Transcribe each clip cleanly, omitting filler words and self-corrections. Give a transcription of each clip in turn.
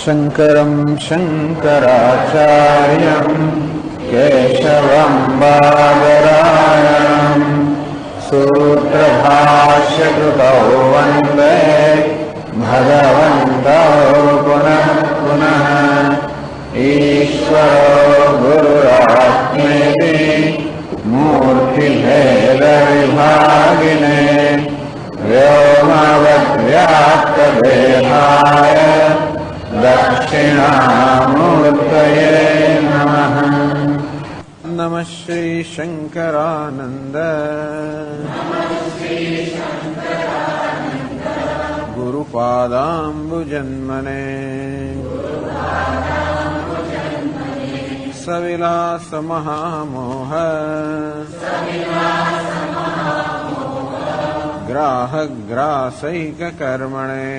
शङ्करं शङ्कराचार्यं केशवं बादरायणं सूत्रभाष्यकृतौ वन्दे भगवन्तौ पुनः पुनः। ईश्वरो गुरुरात्मेति मूर्तिभेदविभागिने व्योमवद्व्याप्तदेहाय दक्षिणामूर्तये नमः। नमः श्री शंकरानंद गुरुपादाम्बुजन्मने सविलास महामोह ग्राहग्रासैक कर्मणे।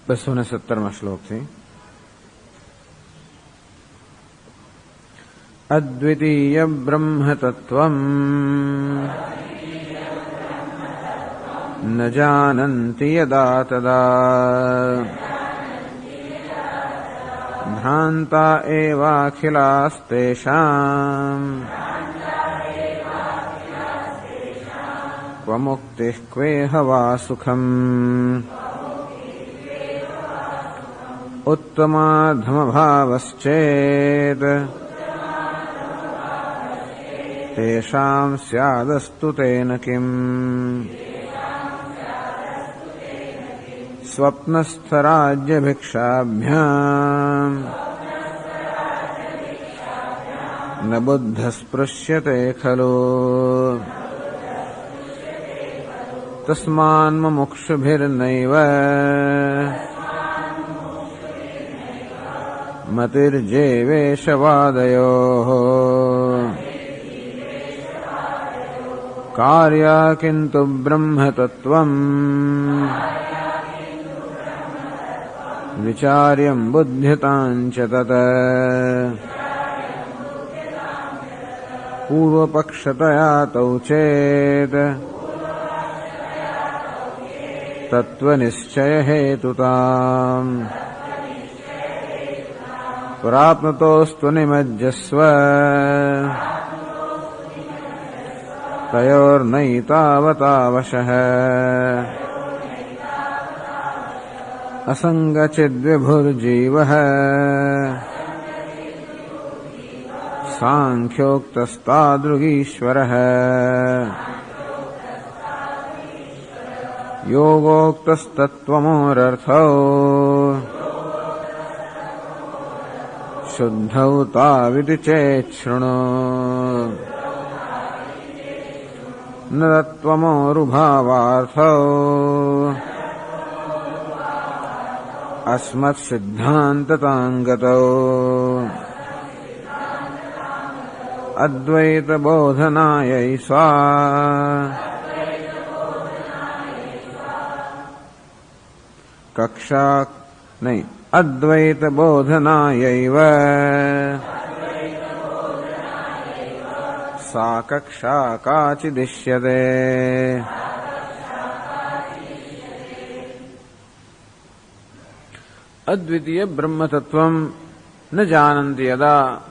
270 श्लोक थी। अद्वितीय ब्रह्म तत्वम् न जानन्ति यदा तदा भ्रान्ता एवाखिलास्तेषाम् क्व मुक्तिः क्वेह वा सुखम्। उत्तमाधमभावश्चेत् तेषां स्यादस्तु तेन किम्। स्वप्नस्थराज्यभिक्षाभ्याम् न बुद्धस्पृश्यते खलु तस्मान्मुमुक्षुभिर्नैव मतिर्जेवेशवादयोः कार्या किन्तु ब्रह्मतत्त्वम् विचार्यं बुध्यताञ्च तत्। पूर्वपक्षतया तौ चेत् तत्त्वनिश्चयहेतुताम् प्राप्नुतोऽस्तु निमज्जस्व तयोर्नैतावतावशः। असङ्गचिद्विभुर्जीवः साङ्ख्योक्तस्तादृगीश्वरः योगोक्तस्तत्त्वमोरर्थौ शुद्धौ ताविति चेच्छृणु। न तत्त्वमोरुभावार्थौ अस्मत्सिद्धान्तताङ्गतौ अद्वैतबोधनायै सा कक्षा नहीं अद्वैतबोधनायैव सा कक्षा काचिदिष्यते। अद्वितीय ब्रह्म तत्वम न जानन्ति यदा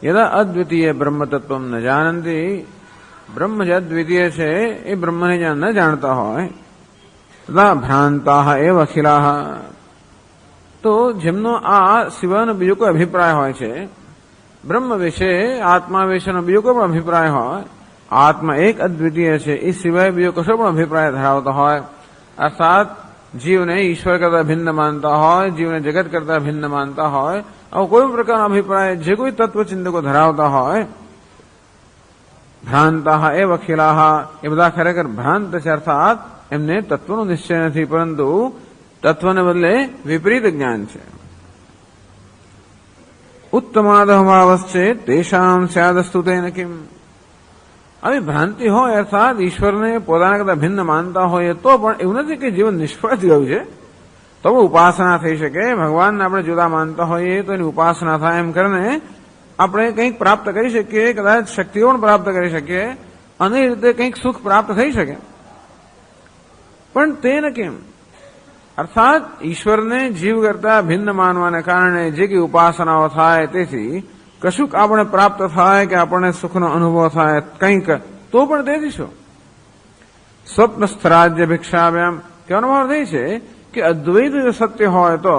यदा अद्वितीय ब्रह्म तत्वम न जानन्ति ब्रह्म जो अद्वितीय છે એ બ્રહ્મને ન જાણતા હોય તથા ભ્રાંતાઃ એવ અખિલાઃ તો જેમનો આ સિવાયનો બીજો કોઈ અભિપ્રાય હોય છે બ્રહ્મ વિશે આત્મા વિશેનો બીજો કોઈ પણ અભિપ્રાય હોય આત્મા એક અદ્વિતીય છે એ સિવાય બીજો કશો પણ અભિપ્રાય ધરાવતો હોય અર્થાત जीवने ईश्वर करता भिन्न मानता है जीवने जगत करता भिन्न मानता है और कोई प्रकार अभिप्राय जे कोई तत्वचिंतक को धरावता है भ्रांता एव अखिलाः ए बधा खरेखर भ्रांत છે અર્થાત એમને તત્વનો નિશ્ચય નથી પરંતુ તત્વને બદલે વિપરીત જ્ઞાન છે। ઉત્તમાદભાવશ્ચેત તેષાં સ્યાદસ્તુ તેન કિમ। આવી ભ્રાંતિ હોય અર્થાત ઈશ્વરને પોતાના કરતા ભિન્ન માનતા હોય તો પણ એવું નથી કે જીવન નિષ્ફળ થયું છે તો ઉપાસના થઈ શકે ભગવાનને આપણે જુદા માનતા હોઈએ તો એની ઉપાસના થાય એમ કરીને આપણે કંઈક પ્રાપ્ત કરી શકીએ કદાચ શક્તિઓ પણ પ્રાપ્ત કરી શકીએ અને એ રીતે કંઈક સુખ પ્રાપ્ત થઈ શકે પણ તે ન કેમ? અર્થાત ઈશ્વરને જીવ કરતા ભિન્ન માનવાને કારણે જે કઈ ઉપાસનાઓ થાય તેથી કશુંક આપણે પ્રાપ્ત થાય કે આપણને સુખનો અનુભવ થાય કંઈક, તો પણ તેથી શું? સ્વપ્નસ્થ રાજ્ય ભિક્ષાવ્યામ કહેવાનો અર્થ એ છે કે અદ્વૈત જો સત્ય હોય તો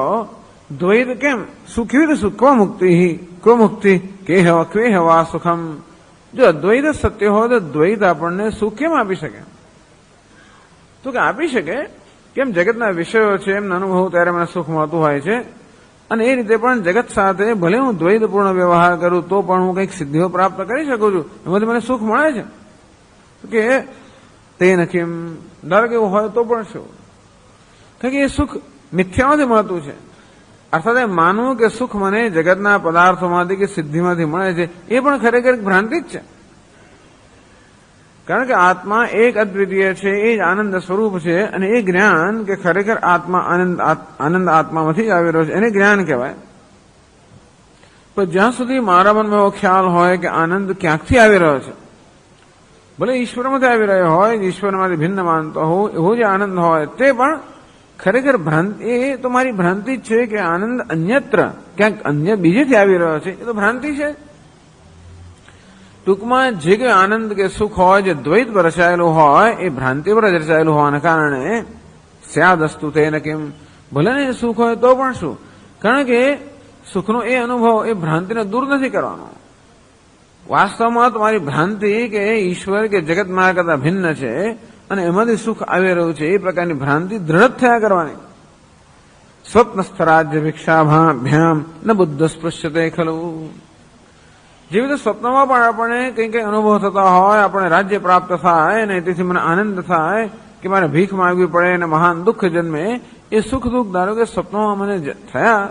દ્વૈત કેમ? સુખી સુખ ક્વ મુક્તિ ક્વે હવા સુખમ. જો અદ્વૈત સત્ય હોય તો દ્વૈત આપણને સુખ કેમ આપી શકે? તો કે આપી શકે. કેમ? જગતના વિષયો છે એમનો અનુભવ ત્યારે મને સુખ મળતું હોય છે, અને એ રીતે પણ જગત સાથે ભલે હું દ્વૈતપૂર્ણ વ્યવહાર કરું તો પણ હું કંઈક સિદ્ધિઓ પ્રાપ્ત કરી શકું છું, એમાંથી મને સુખ મળે છે. કે તે નથી એમ ધારો કે એવું હોય તો પણ શું? કારણ કે એ સુખ મિથ્યામાંથી મળતું છે. અર્થાત એ માનવું કે સુખ મને જગતના પદાર્થોમાંથી કે સિદ્ધિમાંથી મળે છે એ પણ ખરેખર ભ્રાંતિ જ છે. કારણ કે આત્મા એક અદ્વિતીય છે, એ જ આનંદ સ્વરૂપ છે, અને એ જ્ઞાન કે ખરેખર આત્મા આનંદ આત્મામાંથી જ આવી રહ્યો છે એને જ્ઞાન કહેવાય. પણ જ્યાં સુધી મારા મનમાં એવો ખ્યાલ હોય કે આનંદ ક્યાંકથી આવી રહ્યો છે, ભલે ઈશ્વરમાંથી આવી રહ્યો હોય, ઈશ્વરમાંથી ભિન્ન માનતો હોઉં, એવો જે આનંદ હોય તે પણ ખરેખર ભ્રાંતિ, એ તો મારી ભ્રાંતિ જ છે કે આનંદ અન્યત્ર ક્યાંક અન્ય બીજેથી આવી રહ્યો છે, એ તો ભ્રાંતિ છે. ટૂંકમાં જે કંઈ આનંદ કે સુખ હોય જે દ્વૈત પર રચાયેલું હોય એ ભ્રાંતિ પર જ રચાયેલું હોવાના કારણે સ્યાદસ્તુ તેન કેમ, ભલે ને સુખ હોય તો પણ શું? કારણ કે સુખનો એ અનુભવ એ ભ્રાંતિને દૂર નથી કરવાનો. વાસ્તવમાં તમારી ભ્રાંતિ કે ઈશ્વર કે જગત મારા કરતા ભિન્ન છે અને એમાંથી સુખ આવી રહ્યું છે એ પ્રકારની ભ્રાંતિ દ્રઢ થયા કરવાની. સ્વપ્નસ્થ રાજ્ય ભિક્ષાભ્યામ ન બુદ્ધ સ્પૃશ્યતે ખલું. જેવી રીતે સ્વપ્નમાં પણ આપણે કંઈ કંઈ અનુભવ થતા હોય, આપણે રાજ્ય પ્રાપ્ત થાય અને તેથી મને આનંદ થાય કે મારે ભીખ માંગવી પડે અને મહાન દુઃખ જન્મે, એ સુખ દુઃખ ધારો કે સ્વપ્નમાં મને થયા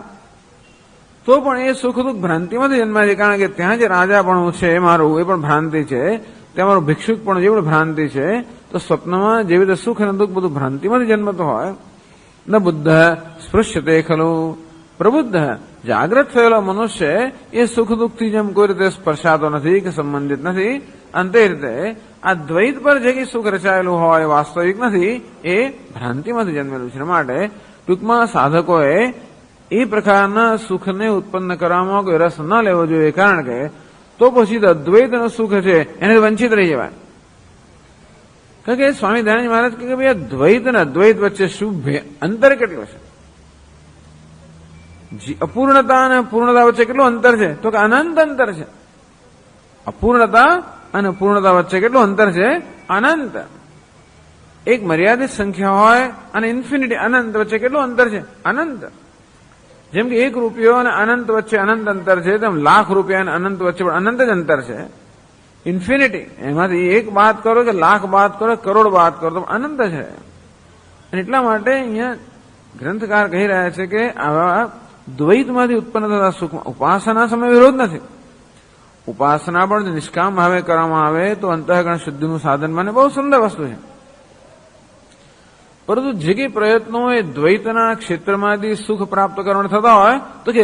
તો પણ એ સુખ દુઃખ ભ્રાંતિમાંથી જન્માય છે. કારણ કે ત્યાં જે રાજાપણું છે મારું એ પણ ભ્રાંતિ છે, ત્યાં મારું ભિક્ષુક પણ જેવું ભ્રાંતિ છે. તો સ્વપ્નમાં જેવી રીતે સુખ અને દુઃખ બધું ભ્રાંતિમાંથી જન્મતું હોય. ન બુદ્ધ સ્પૃશ્યતે ખલું. પ્રબુદ્ધ જાગ્રત થયેલો મનુષ્ય એ સુખ દુઃખથી જેમ કોઈ રીતે સ્પર્શાતો નથી કે સંબંધિત નથી, અને તે રીતે આ દ્વૈત પર જે કંઈ સુખ રચાયેલું હોય વાસ્તવિક નથી, એ ભ્રાંતિમાંથી જન્મેલું છે. માટે ટૂંકમાં સાધકોએ એ પ્રકારના સુખને ઉત્પન્ન કરવામાં કોઈ રસ ન લેવો જોઈએ, કારણ કે તો પછી અદ્વૈતનું સુખ છે એને વંચિત રહી જવાય. કારણ કે સ્વામી દયાનંદ મહારાજ કે ભાઈ દ્વૈત અને અદ્વૈત વચ્ચે શું અંતર કેટલો છે? અપૂર્ણતા અને પૂર્ણતા વચ્ચે કેટલું અંતર છે? તો કે અનંત અંતર છે. અપૂર્ણતા અને પૂર્ણતા વચ્ચે કેટલું અંતર છે? અનંત. એક મર્યાદિત સંખ્યા હોય અને ઇન્ફિનિટી અનંત વચ્ચે કેટલું અંતર છે? અનંત. જેમ કે 1 રૂપિયો અને અનંત વચ્ચે અનંત અંતર છે, તેમ લાખ રૂપિયા અને અનંત વચ્ચે પણ અનંત જ અંતર છે. ઇન્ફિનિટી, એમાંથી 1 બાદ કરો કે લાખ બાદ કરો, કરોડ બાદ કરો તો અનંત છે. અને એટલા માટે અહીંયા ગ્રંથકાર કહી રહ્યા છે કે આવા દ્વૈતમાંથી ઉત્પન્ન થતા સુખમાં ઉપાસના સમય વિરોધ નથી. ઉપાસના પણ નિષ્કામ ભાવે કરવામાં આવે તો અંતઃકરણ શુદ્ધિનું સાધન બને, બહુ સુંદર વસ્તુ છે. પરંતુ જે કંઈ પ્રયત્નો એ દ્વૈતના ક્ષેત્રમાંથી સુખ પ્રાપ્ત કરવાના થતા હોય તો કે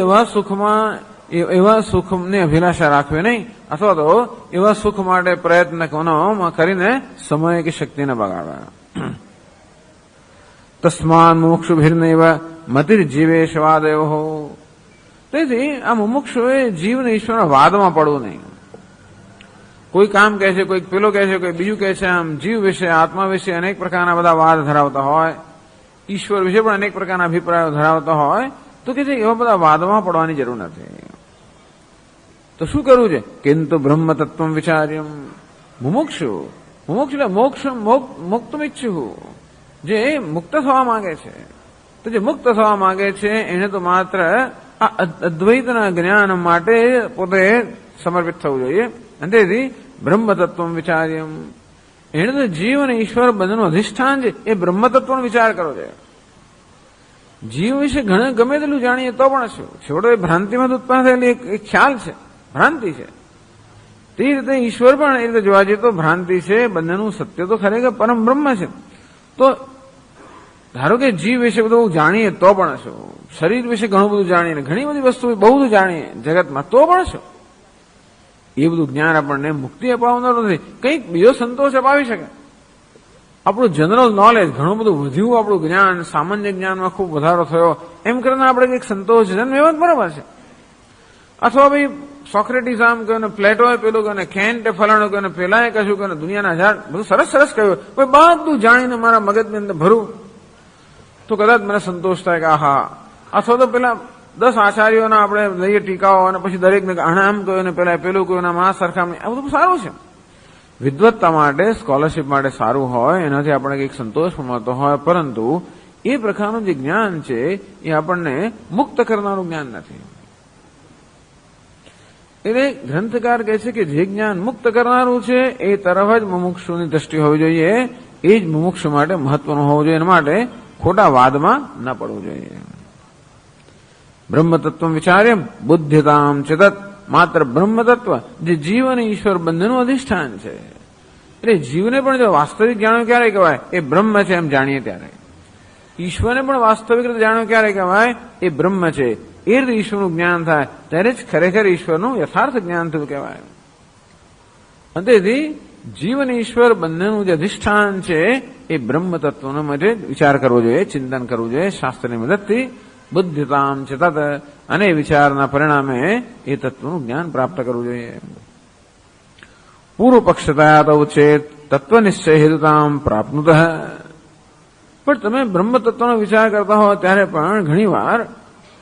એવા સુખની અભિલાષા રાખવી નહીં, અથવા તો એવા સુખ માટે પ્રયત્ન કરીને સમય કે શક્તિને બગાડવા. તસ્માન મુમુક્ષુભિર્નૈવ મતિર્જીવેશવાદયો. તેથી આ મુમુક્ષુએ જીવને ઈશ્વરના વાદમાં પડવું નહીં. કોઈ કામ કહે છે, કોઈ પેલો કહે છે, કોઈ બીજું કહે છે, આમ જીવ વિશે આત્મા વિશે અનેક પ્રકારના બધા વાદ ધરાવતા હોય, ઈશ્વર વિશે પણ અનેક પ્રકારના અભિપ્રાયો ધરાવતા હોય, તો કે એવા બધા વાદમાં પડવાની જરૂર નથી. તો શું કરવું છે? કિંતુ બ્રહ્મ તત્વમ વિચાર્યમ. મુમુક્ષુ એટલે મુક્તમિચ્છુ, જે મુક્ત થવા માંગે છે. તો જે મુક્ત થવા માંગે છે એને તો માત્ર આ અદ્વૈતના જ્ઞાન માટે પોતે સમર્પિત થવું જોઈએ. અને તેથી બ્રહ્મ તત્વમ વિચાર્યમ, એને તો જીવ અને ઈશ્વર બંનેનું અધિષ્ઠાન છે એ બ્રહ્મ તત્વનો વિચાર કરવો જોઈએ. જીવ વિશે ગમે તેટલું જાણીએ તો પણ શું, છેવટો એ ભ્રાંતિમાં ઉત્પન્ન થયેલી એક ખ્યાલ છે, ભ્રાંતિ છે. તે રીતે ઈશ્વર પણ એ રીતે જોવા જઈએ તો ભ્રાંતિ છે. બંનેનું સત્ય તો ખરેખર પરમ બ્રહ્મ છે. તો ધારો કે જીવ વિશે બધું જાણીએ તો પણ શું, શરીર વિશે ઘણું બધું જાણીએ, ઘણી બધી વસ્તુ બહુ બધું જાણીએ જગતમાં તો પણ શું, એ બધું જ્ઞાન આપણને મુક્તિ અપાવનાર નથી, કંઈક બીજો સંતોષ અપાવી શકે. આપણું જનરલ નોલેજ ઘણું બધું વધ્યું, આપણું જ્ઞાન, સામાન્ય જ્ઞાનમાં ખૂબ વધારો થયો, એમ કરીને આપણે કંઈક સંતોષ જન્મે, એ વાત બરાબર છે. અથવા ભાઈ સોક્રેટિસ આમ કહ્યું ને પ્લેટોએ પેલું કહ્યું ને કેન્ટે ફલાણું કહ્યું ને પેલાએ કશું કહ્યું, દુનિયાના હજાર બધું સરસ સરસ કહ્યું, ભાઈ બધું જાણીને મારા મગજની અંદર ભરું તો કદાચ મને સંતોષ થાય કે આહા. અથવા તો પેલા 10 આચાર્યોના આપણે લઈએ ટીકાઓ અને પછી દરેકને આણે આમ કહ્યું ને પેલા પેલું કહ્યું, આ સરખામણી, આ બધું સારું છે. વિદ્વત્તા માટે, સ્કોલરશીપ માટે સારું હોય, એનાથી આપણને કંઈક સંતોષ મળતો હોય, પરંતુ એ પ્રકારનું જે જ્ઞાન છે એ આપણને મુક્ત કરનારું જ્ઞાન નથી. એટલે ગ્રંથકાર કહે છે કે જે જ્ઞાન મુક્ત કરનારું છે એ તરફ જ મુમુક્ષુની દ્રષ્ટિ હોવી જોઈએ, એ જ મુમુક્ષુ માટે મહત્વનું હોવું જોઈએ. એના માટે ખોટા વાદમાં ન પડવું જોઈએ. બ્રહ્મતત્વ વિચાર્યમ બુદ્ધ્યતામ ચેતત, માત્ર બ્રહ્મતત્વ જે જીવ અને ઈશ્વર બંનેનું અધિષ્ઠાન છે. એટલે જીવને પણ જો વાસ્તવિક જાણ્યો ક્યારે કહેવાય? એ બ્રહ્મ છે એમ જાણીએ ત્યારે. ઈશ્વરને પણ વાસ્તવિક રીતે જાણ્યો ક્યારે કહેવાય? એ બ્રહ્મ છે. એ રીતે ઈશ્વરનું જ્ઞાન થાય ત્યારે જ ખરેખર ઈશ્વરનું યથાર્થ જ્ઞાન થયું કહેવાય. તેથી જીવ અને ઈશ્વર બંનેનું જે અધિષ્ઠાન છે એ બ્રહ્મ તત્વનો માટે વિચાર કરવો જોઈએ, ચિંતન કરવું જોઈએ શાસ્ત્રની મદદથી. બુદ્ધિતામ છે તત, અને વિચારના પરિણામે એ તત્વનું જ્ઞાન પ્રાપ્ત કરવું જોઈએ. પૂર્વ પક્ષતા તો ચેત તત્વનિશ્ચય હેતુતામ પ્રાપ્નુત. પણ તમે બ્રહ્મ તત્વનો વિચાર કરતા હો ત્યારે પણ ઘણીવાર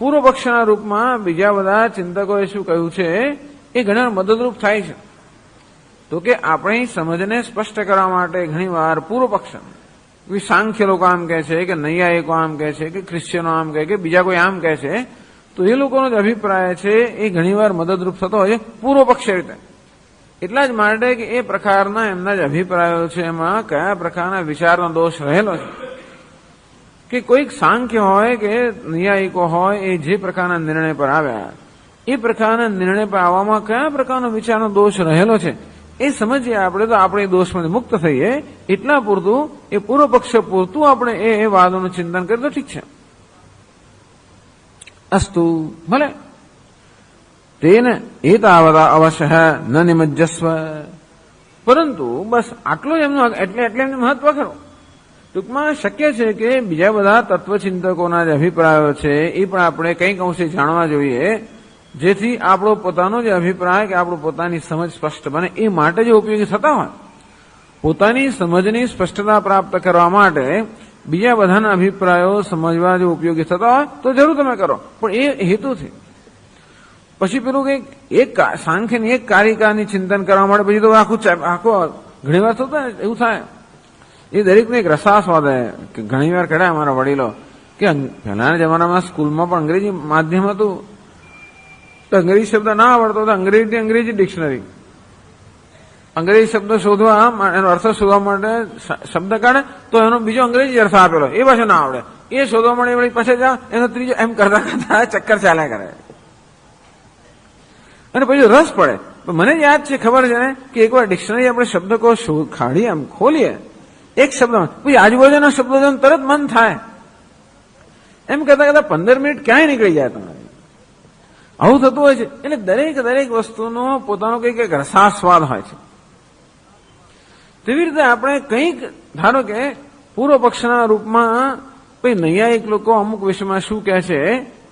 પૂર્વ પક્ષના રૂપમાં બીજા બધા ચિંતકોએ શું કહ્યું છે એ ઘણા મદદરૂપ થાય છે. તો કે આપણી સમજને સ્પષ્ટ કરવા માટે ઘણીવાર પૂર્વ પક્ષ, સાંખ્ય લોકો આમ કહે છે કે નૈયાયિકો આમ કહે છે કે ક્રિશ્ચિયનો આમ કહે કે બીજા કોઈ આમ કહે છે, તો એ લોકોનો જ અભિપ્રાય છે એ ઘણીવાર મદદરૂપ થતો હોય છે પૂર્વ પક્ષ રીતે. એટલા જ માટે કે એ પ્રકારના એમના જ અભિપ્રાયો છે એમાં કયા પ્રકારના વિચારનો દોષ રહેલો છે. કે કોઈક સાંખ્ય હોય કે નૈયાયિકો હોય, એ જે પ્રકારના નિર્ણય પર આવ્યા એ પ્રકારના નિર્ણય પર આવવામાં કયા પ્રકારનો વિચારનો દોષ રહેલો છે એ સમજીએ આપણે, તો આપણે દોષમાંથી મુક્ત થઈએ. એટલા પૂરતું એ પૂર્વ પક્ષ પૂરતું આપણે એ વાદોનું ચિંતન કરીએ તો ઠીક છે. અસ્તુ ભલે તેને એ તાવતા અવશ્ય ન નિમજ્જસ્વ, પરંતુ બસ આટલું એમનું એટલે એમનું મહત્વ ખરું. ટૂંકમાં શક્ય છે કે બીજા બધા તત્વચિંતકોના જે અભિપ્રાયો છે એ પણ આપણે કંઈક અંશે જાણવા જોઈએ, જેથી આપણો પોતાનો જે અભિપ્રાય કે આપણું પોતાની સમજ સ્પષ્ટ બને. એ માટે જો ઉપયોગી થતા હોય, પોતાની સમજની સ્પષ્ટતા પ્રાપ્ત કરવા માટે બીજા બધાના અભિપ્રાયો સમજવા જો ઉપયોગી થતા હોય તો જરૂર તમે કરો, પણ એ હેતુથી. પછી પેલું કંઈક એક સાંખ્યની એક કારિકાની ચિંતન કરવા માટે પછી તો આખો ઘણીવાર થતું ને એવું થાય. એ દરેકને એક રસાસ્વાદ કે ઘણીવાર કહેવાય અમારા વડીલો કે પહેલાના જમાનામાં સ્કૂલમાં પણ અંગ્રેજી માધ્યમ હતું, તો અંગ્રેજી શબ્દ ના આવડતો તો અંગ્રેજી ડિક્શનરી, અંગ્રેજી શબ્દ શોધવા, એનો અર્થ શોધવા માટે શબ્દ કાઢે તો એનો બીજો અંગ્રેજી અર્થ આપેલો, એ પાછો ના આવડે, એ શોધવા માટે વળી પાછળ જાઓ એનો ત્રીજો, એમ કરતા કરતા ચક્કર ચાલ્યા કરે. અને પછી રસ પડે. મને યાદ છે, ખબર છે ને કે એકવાર ડિક્શનરી આપણે શબ્દકોશ ખાડીએ, આમ ખોલીએ એક શબ્દમાં, પછી આજુબાજુના શબ્દો તરત મન થાય, એમ કરતા કરતા 15 મિનિટ ક્યાંય નીકળી જાય તમારે. આવું થતું હોય છે. એટલે દરેક વસ્તુનો પોતાનો કંઈક રસાસ્વાદ હોય છે. તેવી રીતે આપણે કંઈક ધારો કે પૂર્વ પક્ષના રૂપમાં કોઈ નૈયાયિક લોકો અમુક વિષયમાં શું કહે છે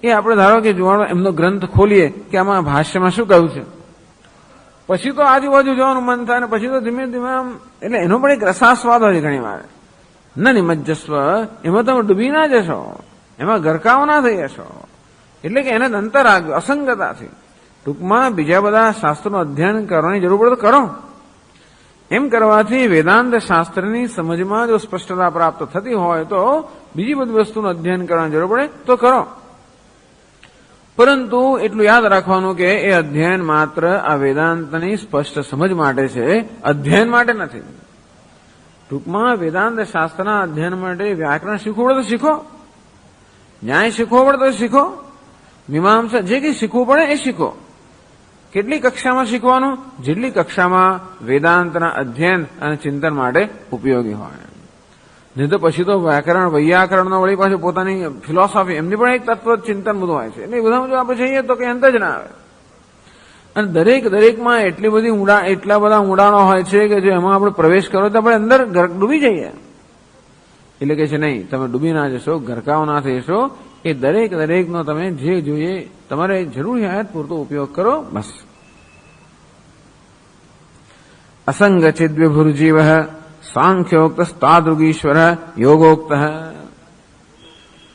એ આપણે ધારો કે જોવાનો એમનો ગ્રંથ ખોલીએ કે આમાં ભાષ્યમાં શું કહ્યું છે, પછી તો આજુબાજુ જવાનું મન થાય ને પછી તો ધીમે ધીમે આમ, એટલે એનો પણ એક રસાસ્વાદ હોય છે ઘણી વાર. ન નિમજ્જસ્વ, એમાં તમે ડૂબી ના જશો, એમાં ગરકાવ ના થઈ જશો. એટલે કે એને અંતર રાખજો અસંગતાથી. ટૂંકમાં બીજા બધા શાસ્ત્રોનું અધ્યયન કરવાની જરૂર પડે તો કરો. એમ કરવાથી વેદાંત શાસ્ત્રની સમજમાં જો સ્પષ્ટતા પ્રાપ્ત થતી હોય તો બીજી બધી વસ્તુનું અધ્યયન કરવાની જરૂર પડે તો કરો. પરંતુ એટલું યાદ રાખવાનું કે એ અધ્યયન માત્ર આ વેદાંતની સ્પષ્ટ સમજ માટે છે, અધ્યયન માટે નથી. ટૂંકમાં વેદાંત શાસ્ત્રના અધ્યયન માટે વ્યાકરણ શીખવું પડે તો શીખો, ન્યાય શીખવો પડે તો શીખો, મીમાંસા જે કંઈ શીખવું પડે એ શીખો. કેટલી કક્ષામાં શીખવાનું? જેટલી કક્ષામાં વેદાંતના અધ્યયન અને ચિંતન માટે ઉપયોગી હોય. નહીં તો પછી તો વ્યાકરણ વૈયાકરણનો વળી પાછું પોતાની ફિલોસોફી, એમની પણ એક તત્વ ચિંતન બધું હોય છે. એટલે એ બધામાં જો આપણે જઈએ તો કંઈ અંત જ ના આવે. અને દરેકમાં એટલા બધા ઊંડાણો હોય છે કે જો એમાં આપણે પ્રવેશ કરો તો આપણે અંદર ડૂબી જઈએ. એટલે કે છે નહીં, તમે ડૂબી ના જશો, ગરકાવ ના થઈશો, એ દરેકનો તમે જે જોઈએ તમારે જરૂરિયાત પૂરતો ઉપયોગ કરો, બસ. અસંગચિદ વિભુર્જીવ સાંખ્યોક્ત તાદૃગીશ્વર યોગોક્ત.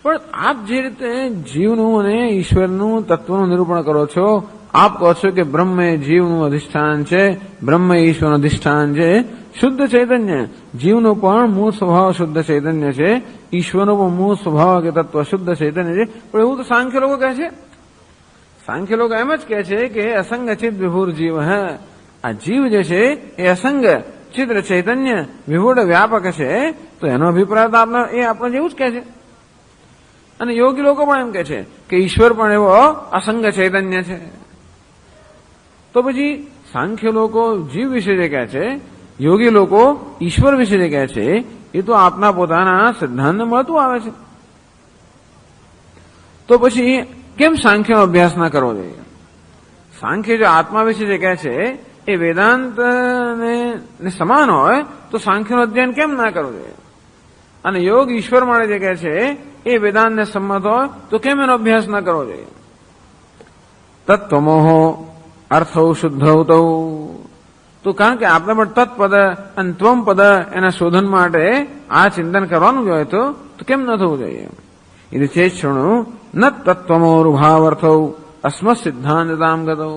પણ આપ જે રીતે જીવનું અને ઈશ્વરનું તત્વનું નિરૂપણ કરો છો, આપ કહો છો કે બ્રહ્મ એ જીવનું અધિષ્ઠાન છે, બ્રહ્મ એ ઈશ્વરનું અધિષ્ઠાન છે. શુદ્ધ ચૈતન્ય, જીવનો પણ મૂળ સ્વભાવ શુદ્ધ ચૈતન્ય છે, ઈશ્વરનો પણ મૂળ સ્વભાવ કે તત્વ શુદ્ધ ચૈતન્ય છે. પણ એવું તો સાંખ્ય લોકો કહે છે. સાંખ્ય લોકો એમ જ કહે છે કે અસંગચિત વિભુર જીવ. આ જીવ જે છે એ અસંગ ચિત્ર ચૈતન્ય વિભુડ વ્યાપક છે. તો એનો અભિપ્રાય એ આપણે જેવું જ કહે છે. અને યોગી લોકો પણ એમ કહે છે કે ઈશ્વર પણ એવો અસંગ ચૈતન્ય છે. તો પછી સાંખ્ય લોકો જીવ વિશે જે કહે છે, યોગી લોકો ઈશ્વર વિશે જે કહે છે, એ તો આપના પોતાના સિદ્ધાંત મળતું આવે છે. તો પછી કેમ સાંખ્યનો અભ્યાસ ના કરવો જોઈએ? સાંખ્ય જો આત્મા વિશે જે કહે છે એ વેદાંત ને સમાન હોય તો સાંખ્યનો અધ્યયન કેમ ના કરવો જોઈએ? અને યોગ ઈશ્વર માટે જે કહે છે એ વેદાંતને સંમત હોય તો કેમ એનો અભ્યાસ ના કરવો જોઈએ? તત્વમોહો અર્થૌ શુદ્ધૌ. તો કારણ કે આપણે પણ તત્પદ અને ત્વમ પદ એના શોધન માટે આ ચિંતન કરવાનું જ હોય તો કેમ ન થવું જોઈએ? એટલે ચેત શૃણુ ન તત્વમોરુભાવર્થૌ અસ્મત સિદ્ધાંતતામ ગતો.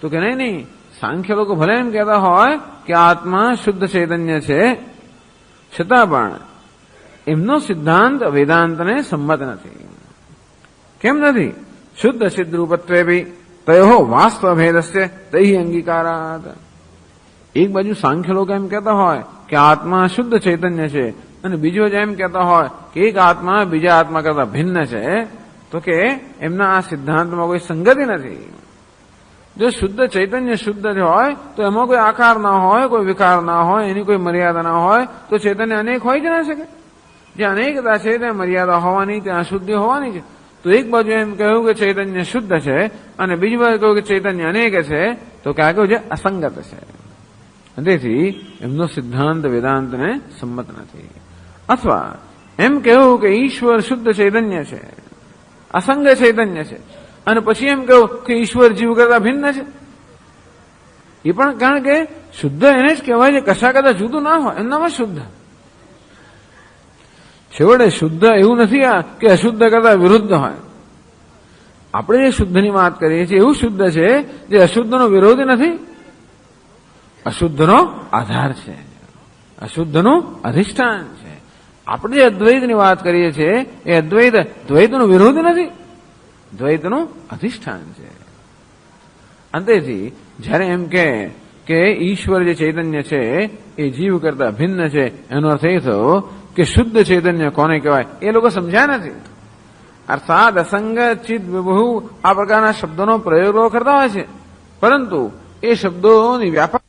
તો કે નહીં, સાંખ્ય લોકો ભલે એમ કહેતા હોય કે આત્મા શુદ્ધ ચૈતન્ય છે, છતાં પણ એમનો સિદ્ધાંત વેદાંતને સંમત નથી. કેમ નથી? શુદ્ધ સિદ્ધરૂપત્વે બી તયો વાસ્તવ ભેદસ્ય તૈ અંગીકારાત. એક બાજુ સાંખ્ય લોકો એમ કહેતા હોય કે આત્મા શુદ્ધ ચૈતન્ય છે, અને બીજો જ એમ કહેતા હોય કે એક આત્મા બીજા આત્મા કરતા ભિન્ન છે, તો કે એમના આ સિદ્ધાંતમાં કોઈ સંગતિ નથી. જો શુદ્ધ ચૈતન્ય શુદ્ધ જ હોય તો એમાં કોઈ આકાર ના હોય, કોઈ વિકાર ના હોય, એની કોઈ મર્યાદા ના હોય, તો ચૈતન્ય અનેક હોય જ ના શકે. જે અનેકતા છે ત્યાં મર્યાદા હોવાની, ત્યાં અશુદ્ધિ હોવાની છે. તો એક બાજુ એમ કહ્યું કે ચૈતન્ય શુદ્ધ છે અને બીજી બાજુ કહ્યું કે ચૈતન્ય અનેક છે, તો ક્યાં કહ્યું છે અસંગત છે. તેથી એમનો સિદ્ધાંત વેદાંતને સંમત નથી. અથવા એમ કહ્યું કે ઈશ્વર શુદ્ધ ચૈતન્ય છે, અસંગ ચૈતન્ય છે, અને પછી એમ કહ્યું કે ઈશ્વર જીવ કરતા ભિન્ન છે. એ પણ કારણ કે શુદ્ધ એને જ કહેવાય છે કશા કરતા જુદું ના હોય, એમનામાં શુદ્ધ. છેવટે શુદ્ધ એવું નથી કે અશુદ્ધ કરતા વિરુદ્ધ હોય. આપણે જે શુદ્ધની વાત કરીએ છીએ એવું શુદ્ધ છે જે અશુદ્ધનો વિરોધી નથી, અશુદ્ધનો આધાર છે, અશુદ્ધનું અધિષ્ઠાન છે. આપણે જે અદ્વૈતની વાત કરીએ છીએ એ અદ્વૈત દ્વૈતનું વિરોધી નથી, દ્વૈતનું અધિષ્ઠાન છે. અંતેથી જ્યારે એમ કે ઈશ્વર જે ચૈતન્ય છે એ જીવ કરતા ભિન્ન છે, એનો અર્થ એ થયો કે શુદ્ધ ચૈતન્ય કોને કહેવાય એ લોકો સમજ્યા નથી. અર્થાત અસંગ ચિદ વિભુ આ પ્રકારના શબ્દોનો પ્રયોગો કરતા હોય છે, પરંતુ એ શબ્દોની વ્યાપક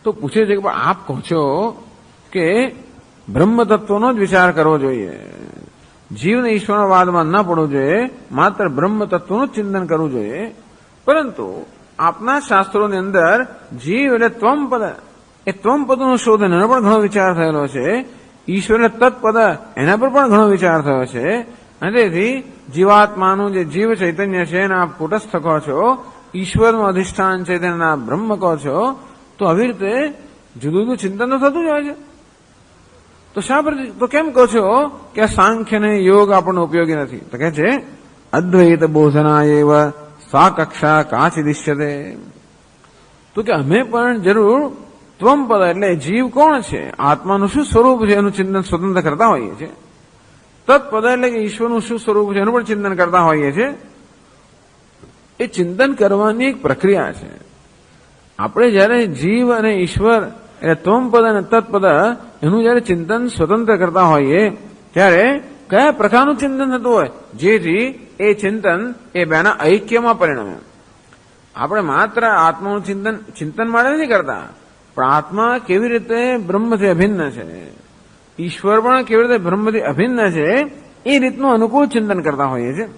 તો પૂછે છે કે આપ કહો છો કે બ્રહ્મ તત્વનો જ વિચાર કરવો જોઈએ, જીવને ઈશ્વરવાદમાં ન પડવું જોઈએ, માત્ર બ્રહ્મ તત્વનું જ ચિંતન કરવું જોઈએ. પરંતુ આપના શાસ્ત્રોની અંદર જીવ એટલે ત્વમપદ, એ ત્વમપદનું શોધન એનો પણ ઘણો વિચાર થયેલો છે. ઈશ્વર એટલે તત્પદ એના પર પણ ઘણો વિચાર થયો છે. અને તેથી જીવાત્માનું જે જીવ ચૈતન્ય છે એના આપ કુટસ્થ કહો છો, ઈશ્વરનું અધિષ્ઠાન છે તેના બ્રહ્મ કહો છો. તો આવી રીતે જુદું જુદું ચિંતન તો થતું જ હોય છે. તો શા પર તો કેમ કહો છો કે સાંખ્ય અને યોગ આપણને ઉપયોગી નથી? તો કે છે અદ્વૈત બોધના એવ સા કક્ષા કાચી દિશ્યતે. તો કે અમે પણ જરૂર ત્વમપદ એટલે જીવ કોણ છે, આત્માનું શું સ્વરૂપ છે એનું ચિંતન સ્વતંત્ર કરતા હોઈએ છીએ. તત્પદ એટલે કે ઈશ્વરનું શું સ્વરૂપ છે એનું પણ ચિંતન કરતા હોઈએ છીએ. એ ચિંતન કરવાની એક પ્રક્રિયા છે. આપણે જયારે જીવ અને ઈશ્વર એટલે ત્વમપદ અને તત્પદ એનું જયારે ચિંતન સ્વતંત્ર કરતા હોઈએ ત્યારે કયા પ્રકારનું ચિંતન થતું હોય જેથી એ ચિંતન એ બેના ઐક્યમાં પરિણમે. આપણે માત્ર આત્માનું ચિંતન માટે નથી કરતા, પણ આત્મા કેવી રીતે બ્રહ્મથી અભિન્ન છે, ઈશ્વર પણ કેવી રીતે બ્રહ્મથી અભિન્ન છે એ રીતનું અનુકૂળ ચિંતન કરતા હોઈએ છીએ.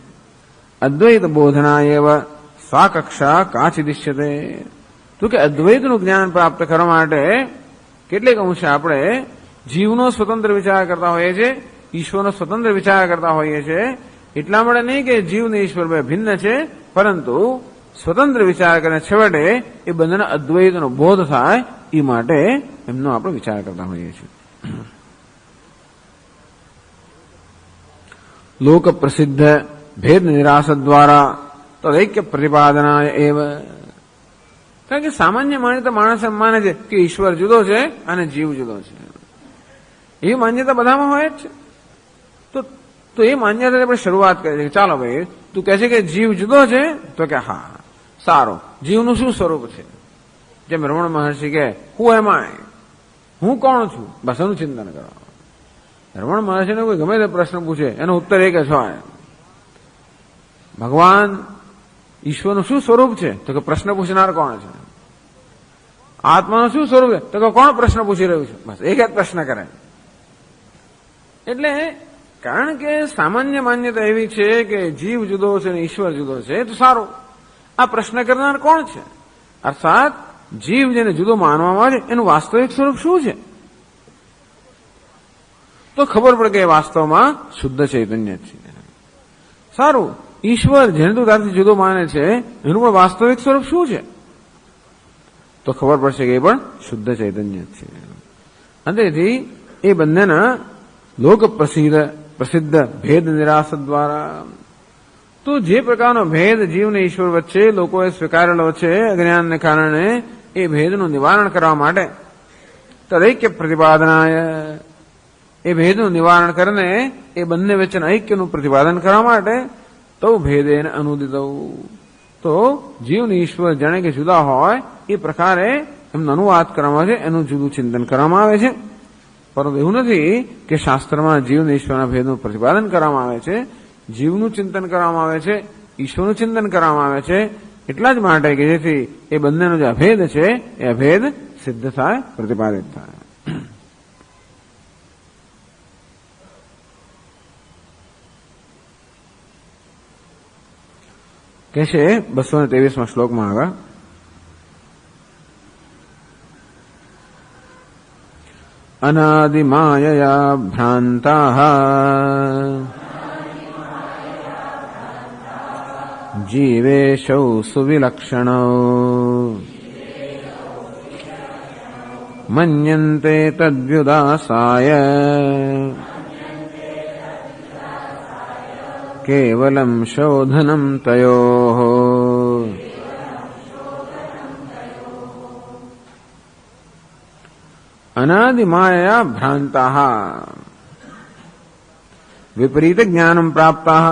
અદ્વૈત બોધના એવ સા કક્ષા કાચી દિશ્યતે. તો કે અદ્વૈતનું જ્ઞાન પ્રાપ્ત કરવા માટે કેટલેક અંશે આપણે જીવનો સ્વતંત્ર વિચાર કરતા હોઈએ છીએ, ઈશ્વરનો સ્વતંત્ર વિચાર કરતા હોઈએ છીએ. એટલા માટે નહીં કે જીવ ને ઈશ્વર બે ભિન્ન છે, પરંતુ સ્વતંત્ર વિચાર કરીને છેવટે એ બંનેના અદ્વૈતનો બોધ થાય એ માટે એમનો આપણે વિચાર કરતા હોઈએ છીએ. લોક પ્રસિદ્ધ ભેદ નિરાશ દ્વારા તદૈક્ય પ્રતિપાદનાય એવ. કારણ કે સામાન્ય માન્યતા માણસ એમ માને છે કે ઈશ્વર જુદો છે અને જીવ જુદો છે. એ માન્યતા બધામાં હોય જ છે. તો એ માન્યતા આપણે શરૂઆત કરીએ છીએ. ચાલો ભાઈ, તું કહે છે કે જીવ જુદો છે, તો કે હા સારો, જીવનું શું સ્વરૂપ છે? જેમ રમણ મહર્ષિ કે હુ એમ આય, હું કોણ છું, બસ એનું ચિંતન કરો. રમણ મહર્ષિને કોઈ ગમે તે પ્રશ્ન પૂછે એનો ઉત્તર એક જ હોય, ભગવાન ઈશ્વરનું શું સ્વરૂપ છે? તો કે પ્રશ્ન પૂછનાર કોણ છે? આત્માનું શું સ્વરૂપ છે? તો કે કોણ પ્રશ્ન પૂછી રહ્યું છે? બસ એક જ પ્રશ્ન કરે. એટલે કારણ કે સામાન્ય માન્યતા એવી છે કે જીવ જુદો છે અને ઈશ્વર જુદો છે, તો સારું, આ પ્રશ્ન કરનાર કોણ છે? અર્થાત જીવ જેને જુદો માનવામાં આવે છે એનું વાસ્તવિક સ્વરૂપ શું છે? તો ખબર પડે કે વાસ્તવમાં શુદ્ધ ચૈતન્ય છે. સારું, ઈશ્વર જેને તું તારથી જુદો માને છે એનું પણ વાસ્તવિક સ્વરૂપ શું છે? તો ખબર પડશે કે એ પણ શુદ્ધ ચૈતન્ય છે. અને તેથી એ બંનેના લોક પ્રસિદ્ધ ભેદ નિરાશ દ્વારા, તો જે પ્રકારનો ભેદ જીવ અને ઈશ્વર વચ્ચે લોકોએ સ્વીકારેલો છે અજ્ઞાનને કારણે, એ ભેદનું નિવારણ કરવા માટે તદૈક્ય પ્રતિપાદનાય, એ ભેદનું નિવારણ કરીને એ બંને વચ્ચેના ઐક્યનું પ્રતિપાદન કરવા માટે તો ભેદેન અનુદિત, તો જીવ અને ઈશ્વર જાણે કે જુદા હોય એ પ્રકારે એમનો અનુવાદ કરવામાં આવે છે, એનું જુદું ચિંતન કરવામાં આવે છે. પરંતુ એવું નથી કે શાસ્ત્રમાં જીવ અને ઈશ્વરના ભેદનું પ્રતિપાદન કરવામાં આવે છે. જીવનું ચિંતન કરવામાં આવે છે, ઈશ્વરનું ચિંતન કરવામાં આવે છે, એટલા જ માટે કે જેથી એ બંનેનો જે અભેદ છે એ અભેદ સિદ્ધ થાય, પ્રતિપાદિત થાય. કે છે 223માં શ્લોકમાં આગળ, અનાદિમાયયા ભ્રાંતાઃ જીવેશૌ સુવિલક્ષણૌ મન્યન્તે તદ્વ્યુદાસાય કેવલમ શોધનમ તયોઃ. અનાદિમાયા ભ્રાંતાઃ વિપરીત જ્ઞાનમ પ્રાપ્તાઃ.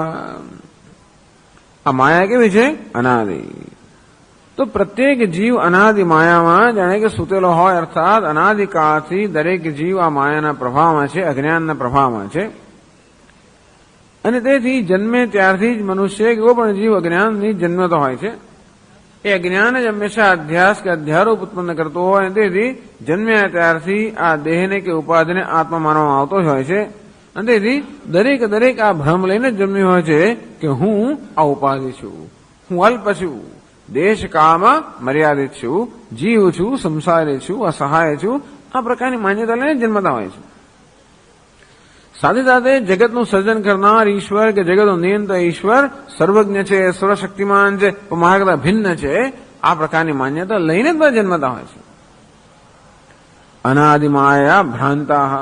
આ માયા કેવી છે? અનાદિ. તો પ્રત્યેક જીવ અનાદિ માયામાં જાણે કે સૂતેલો હોય, અર્થાત અનાદિકાળથી દરેક જીવ આ માયાના પ્રભાવમાં છે, અજ્ઞાનના પ્રભાવમાં છે. અને તેથી જન્મે ત્યારથી જ મનુષ્ય કેવો પણ જીવ અજ્ઞાનની જન્મતો હોય છે. એ અજ્ઞાન જ હંમેશા અધ્યાસ કે અધ્યારોપ ઉત્પન્ન કરતો હોય, અને તેથી જન્મ્યા ત્યારથી આ દેહને કે ઉપાધિને આત્મા માનવામાં આવતો જ હોય છે. અને તેથી દરેક આ ભ્રમ લઈને જ જન્મ્યું હોય છે કે હું આ ઉપાધિ છું, હું અલ્પ છું, દેશ કાળમાં મર્યાદિત છું, જીવ છું, સંસારી છું, અસહાય છું, આ પ્રકારની માન્યતા લઈને જન્મતા હોય છે. સાથે સાથે જગતનું સર્જન કરનાર ઈશ્વર કે જગતનું નિયંત્ર ઈશ્વર સર્વજ્ઞ છે, સર્વશક્તિમાન છે, મારા કરતા ભિન્ન છે, આ પ્રકારની માન્યતા લઈને જ જન્મતા હોય છે. અનાદિમાયા ભ્રાંતાઃ.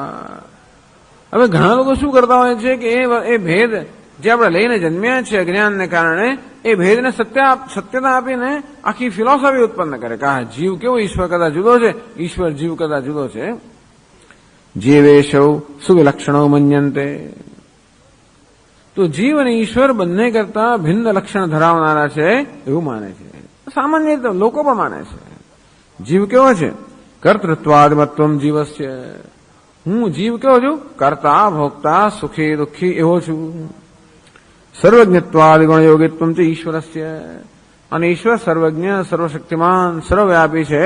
હવે ઘણા લોકો શું કરતા હોય છે કે એ ભેદ જે આપણે લઈને જન્મ્યા છે અજ્ઞાનને કારણે, એ ભેદને સત્યતા આપીને આખી ફિલોસોફી ઉત્પન્ન કરે કે આ જીવ કેવો ઈશ્વર કરતા જુદો છે, ઈશ્વર જીવ કરતા જુદો છે. જીવેશૌ સુવિલક્ષણો મન્યન્તે. તો જીવ અને ઈશ્વર બંને કરતા ભિન્ન લક્ષણ ધરાવનારા છે એવું માને છે. સામાન્ય રીતે લોકો પણ માને છે. જીવ કેવો છે? કર્તૃત્વાદમત્વમ જીવસ્ય. હું જીવ કેવો છું? કર્તા ભોક્તા સુખી દુઃખી એવો છું. સર્વજ્ઞત્વાદ ગુણયોગિત્વમ ચ ઈશ્વરસ્ય. અને ઈશ્વર સર્વજ્ઞ, સર્વશક્તિમાન, સર્વવ્યાપી છે.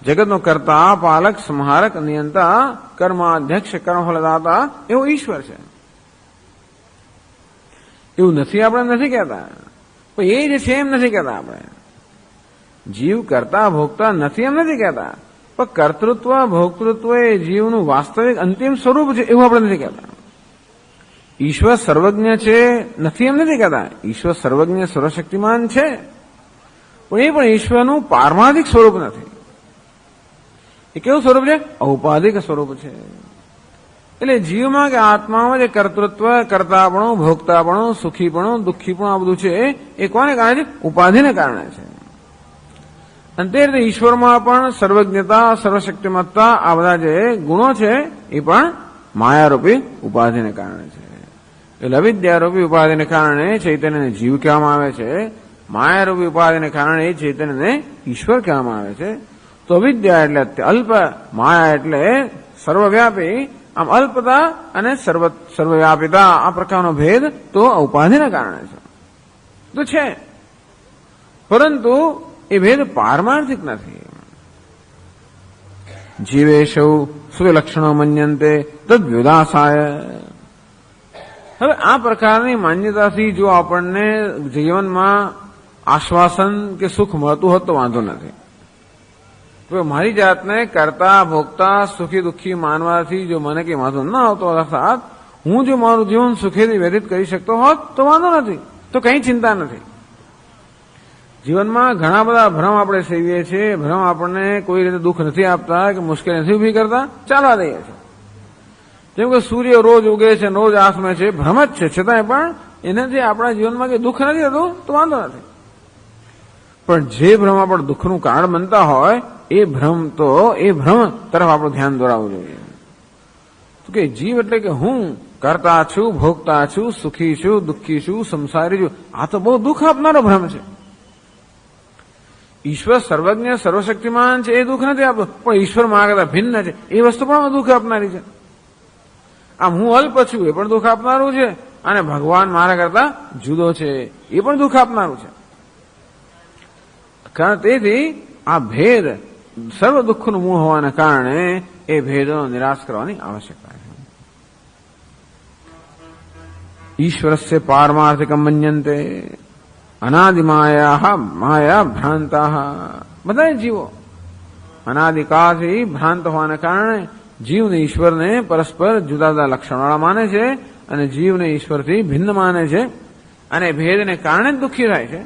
જગતનો કર્તા, પાલક, સંહારક, નિયંતા, કર્માધ્યક્ષ, કર્મફલદાતા એવો ઈશ્વર છે. એવું નથી આપણે નથી કહેતા, પણ એ જે છે એમ નથી કહેતા આપણે. જીવ કરતા ભોગતા નથી એમ નથી કહેતા, પણ કર્તૃત્વ ભોક્તૃત્વ એ જીવનું વાસ્તવિક અંતિમ સ્વરૂપ છે એવું આપણે નથી કહેતા. ઈશ્વર સર્વજ્ઞ છે નથી એમ નથી કહેતા, ઈશ્વર સર્વજ્ઞ સર્વશક્તિમાન છે, પણ એ પણ ઈશ્વરનું પારમાર્થિક સ્વરૂપ નથી. એ કેવું સ્વરૂપ છે? ઔપાધિક સ્વરૂપ છે. એટલે જીવમાં કે આત્મામાં જે કર્તૃત્વ કર્તાપણું ભોગતાપણું સુખીપણું દુઃખીપણું આ બધું છે એ કોને કારણે છે? ઉપાધિને કારણે છે. અને તે રીતે ઈશ્વરમાં પણ સર્વજ્ઞતા સર્વશક્તિમત્તા આ બધા જે ગુણો છે એ પણ માયારૂપી ઉપાધિને કારણે છે. એટલે અવિદ્યારૂપી ઉપાધિને કારણે ચૈતન્યને જીવ કહેવામાં આવે છે, માયારૂપી ઉપાધિને કારણે એ ચૈતન્યને ઈશ્વર કહેવામાં આવે છે. તો અવિદ્યા એટલે અલ્પ, માયા એટલે સર્વવ્યાપી. આમ અલ્પતા અને સર્વવ્યાપિતા આ પ્રકારનો ભેદ તો ઉપાધિને કારણે છે તો છે, પરંતુ એ ભેદ પારમાર્થિક નથી. જીવેશૌ સ્વલક્ષણો મન્યંતે તદ્વ્યુદાસાય. હવે આ પ્રકારની માન્યતાથી જો આપણને જીવનમાં આશ્વાસન કે સુખ મળતું હોત તો વાંધો નથી. તો મારી જાતને કરતા ભોગતા સુખી દુઃખી માનવાથી જો મને કઈ વાંધો ન આવતો અર્થાત હું જો મારું જીવન સુખેથી વ્યતીત કરી શકતો હોત તો વાંધો નથી, તો કઈ ચિંતા નથી. જીવનમાં ઘણા બધા ભ્રમ આપણે સેવીએ છીએ. ભ્રમ આપણને કોઈ રીતે દુઃખ નથી આપતા કે મુશ્કેલી નથી ઉભી કરતા, ચાલવા દઈએ છીએ. જેમ કે સૂર્ય રોજ ઉગે છે, રોજ આસમે છે, ભ્રમ જ છે, છતાંય પણ એનાથી આપણા જીવનમાં કઈ દુઃખ નથી થતું તો વાંધો નથી. પણ જે ભ્રમ આપણે દુઃખનું કારણ બનતા હોય એ ભ્રમ તરફ આપણું ધ્યાન દોરાવવું જોઈએ. તો કે જીવ એટલે કે હું કરતા છું, ભોગતા છું, સુખી છું, દુઃખી છું, સંસારી છું, આ તો બહુ દુઃખ આપનારો ભ્રમ છે. ઈશ્વર સર્વજ્ઞ સર્વશક્તિમાન છે એ દુઃખ નથી આપતો, પણ ઈશ્વર મારા કરતા ભિન્ન છે એ વસ્તુ પણ દુઃખ આપનારી છે. આમ હું અલ્પ છું એ પણ દુઃખ આપનારું છે, અને ભગવાન મારા કરતા જુદો છે એ પણ દુઃખ આપનારું છે. કારણ તેથી આ ભેદ સર્વ દુઃખનું મૂળ હોવાના કારણે એ ભેદનો નિરાશ કરવાની આવશ્યકતા છે. ઈશ્વરસ્ય પારમાર્થિકમ મન્યન્તે અનાદિમાયા માયા ભ્રાંતા. બધા જીવો અનાદિકાળથી ભ્રાંત હોવાના કારણે જીવને ઈશ્વરને પરસ્પર જુદા જુદા લક્ષણવાળા માને છે અને જીવને ઈશ્વરથી ભિન્ન માને છે, અને ભેદને કારણે જ દુઃખી થાય છે.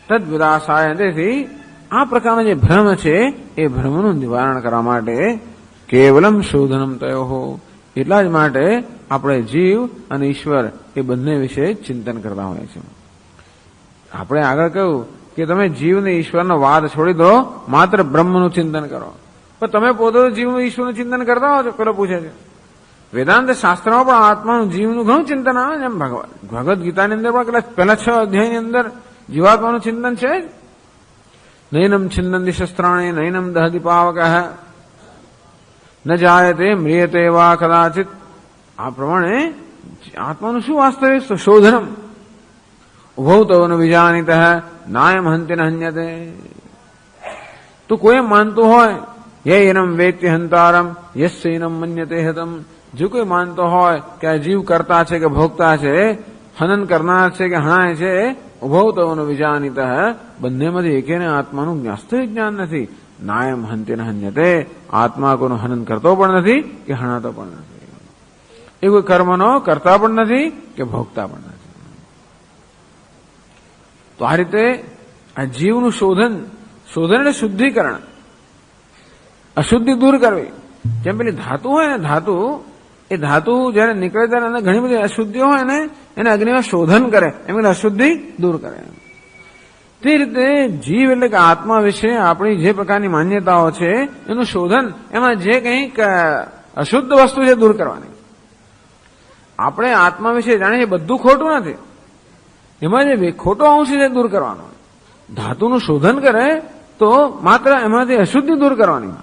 તદ્વિદાસાય. તેથી આ પ્રકારનો જે ભ્રમ છે એ ભ્રમનું નિવારણ કરવા માટે કેવલમ શોધનમ તયોઃ, એટલા જ માટે આપણે જીવ અને ઈશ્વર એ બંને વિશે ચિંતન કરતા હોઈએ છીએ. આપણે આગળ કહ્યું કે તમે જીવ અને ઈશ્વરનો વાદ છોડી દો, માત્ર બ્રહ્મનું ચિંતન કરો. પણ તમે પોતે જીવનું ઈશ્વરનું ચિંતન કરતા હો છો? પેલો પૂછે છે. વેદાંત શાસ્ત્રમાં પણ આત્માનું જીવનું ઘણું ચિંતન આવે છે. એમ ભગવદ્ ગીતાની અંદર પણ પહેલા 6 અધ્યાયની અંદર જીવાત્માનું ચિંતન છે. નૈનમ છિન્નંતિ શસ્ત્રાણી નૈનમ દહતિ પાવકઃ ન જાયતે મ્રિયતે વા કદાચિત. આ પ્રમાણે આત્માનું શું વાસ્તવિક શોધનમ ઉભૌતવનું વિજાનિત નાયમ હંતિ ન હન્યતે. તો કોઈ એમ માનતું હોય યૈનમ વેત્ય હંતારમ યસ્યૈનમ મન્યતે હતમ, જો કોઈ માનતો હોય કે આ જીવ કરતા છે કે ભોગતા છે, હનન કરનાર છે કે હણાય છે, ઉભૌતવનું વિજાનિત, બંનેમાંથી એકેને આત્માનું વાસ્તવિક જ્ઞાન નથી. નાયમ હંતિ ન હન્યતે, આત્મા કોઈનું હનન કરતો પણ નથી કે હણાતો પણ નથી. એ કોઈ કર્મનો કરતા પણ નથી કે ભોગતા પણ નથી. તો આ રીતે આ જીવનું શોધન એટલે શુદ્ધિકરણ, અશુદ્ધિ દૂર કરવી. જેમ પેલી ધાતુ હોય ને, એ ધાતુ જયારે નીકળે ત્યારે અંદર ઘણી બધી અશુદ્ધિઓ હોય ને, એને અગ્નિમાં શોધન કરે, એમ અશુદ્ધિ દૂર કરે. તે રીતે જીવ એટલે કે આત્મા વિશે આપણી જે પ્રકારની માન્યતાઓ છે એનું શોધન, એમાં જે કંઈક અશુદ્ધ વસ્તુ છે દૂર કરવાની. આપણે આત્મા વિશે જાણીએ બધું ખોટું નથી, એમાં જે ખોટો અંશ છે દૂર કરવાનો. ધાતુનું શોધન કરે તો માત્ર એમાંથી અશુદ્ધિ દૂર કરવાની.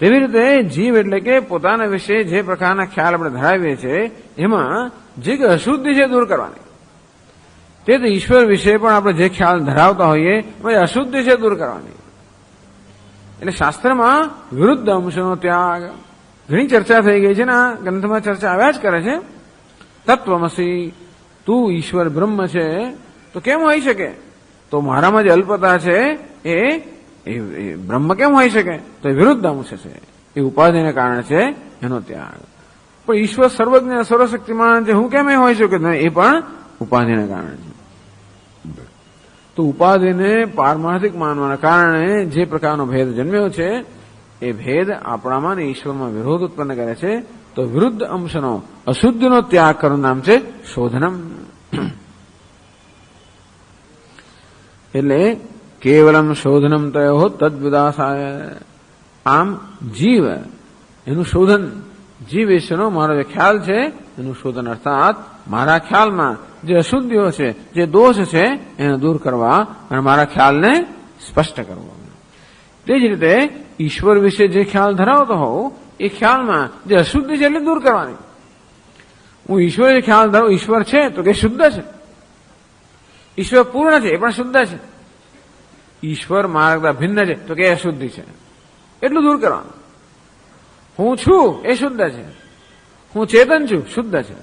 તેવી રીતે જીવ એટલે કે પોતાના વિશે જે પ્રકારના ખ્યાલ આપણે ધરાવીએ છીએ એમાં જે અશુદ્ધિ છે દૂર કરવાની. તેથી ઈશ્વર વિશે પણ આપણે જે ખ્યાલ ધરાવતા હોઈએ એમાં અશુદ્ધિ છે દૂર કરવાની. એટલે શાસ્ત્રમાં વિરુદ્ધ અંશનો ત્યાગ ઘણી ચર્ચા થઈ ગઈ છે ને, આ ગ્રંથમાં ચર્ચા આવ્યા જ કરે છે. તત્વમસી, તું ઈશ્વર બ્રહ્મ છે તો કેમ હોઈ શકે? તો મારામાં જે અલ્પતા છે એ બ્રહ્મ કેમ હોઈ શકે? તો એ વિરુદ્ધ અંશ છે, એ ઉપાધિને કારણે છે એનો ત્યાગ. પણ ઈશ્વર સર્વજ્ઞ સર્વશક્તિમાન છે, હું કેમ એ હોઈ શકે? એ પણ ઉપાધિને કારણે છે. તો ઉપાધિને પારમાર્થિક માનવાના કારણે જે પ્રકારનો ભેદ જન્મ્યો છે એ ભેદ આપણામાં અને ઈશ્વરમાં વિરોધ ઉત્પન્ન કરે છે. તો વિરુદ્ધ અંશનો અશુદ્ધનો ત્યાગ કરવાનું નામ છે શોધનમ. એટલે કેવલમ શોધનમ તયો તદ્વિદાસાય. આમ જીવ એનું શોધન, જીવ વિશેનો મારો જે ખ્યાલ છે એનું શોધન, અર્થાત મારા ખ્યાલમાં જે અશુદ્ધિઓ છે, જે દોષ છે એને દૂર કરવા અને મારા ખ્યાલને સ્પષ્ટ કરવો. તે જ રીતે ઈશ્વર વિશે જે ખ્યાલ ધરાવતો હોઉં એ ખ્યાલમાં જે અશુદ્ધિ છે એટલે દૂર કરવાની. હું ઈશ્વર જે ખ્યાલ ધરાવું, ઈશ્વર છે તો કે શુદ્ધ છે, ઈશ્વર પૂર્ણ છે એ પણ શુદ્ધ છે, ઈશ્વર મારા કરતા ભિન્ન છે તો કે અશુદ્ધિ છે, એટલું દૂર કરવાનું. હું છું એ શુદ્ધ છે, હું ચેતન છું શુદ્ધ છે,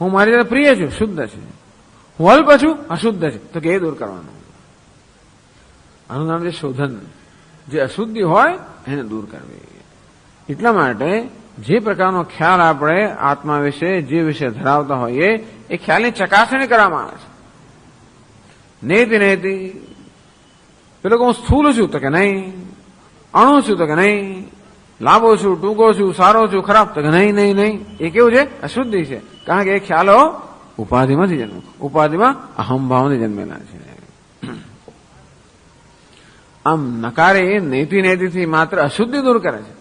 હું મારી સાથે પ્રિય છું શુદ્ધ છે, હું અલ્પ છું અશુદ્ધ છે તો કે એ દૂર કરવાનું. આનું નામ છે શોધન. જે અશુદ્ધિ હોય એને દૂર કરવી. એટલા માટે જે પ્રકારનો ખ્યાલ આપણે આત્મા વિશે, જે વિશે ધરાવતા હોઈએ એ ખ્યાલની ચકાસણી કરવામાં આવે છે. નેતિ નેતિ પેલો હું સ્થૂલ છું તો કે નહીં, અણુ છું તો કે નહીં, લાંબો છું, ટૂંકો છું, સારો છું, ખરાબ તો કે નહીં નહીં નહીં. એ કેવું છે? અશુદ્ધિ છે. કારણ કે એ ખ્યાલો ઉપાધિમાંથી જન્મ, ઉપાધિમાં અહમભાવથી જન્મેલા છે. આમ નકારે એ નેતિ નેતિથી માત્ર અશુદ્ધિ દૂર કરે છે.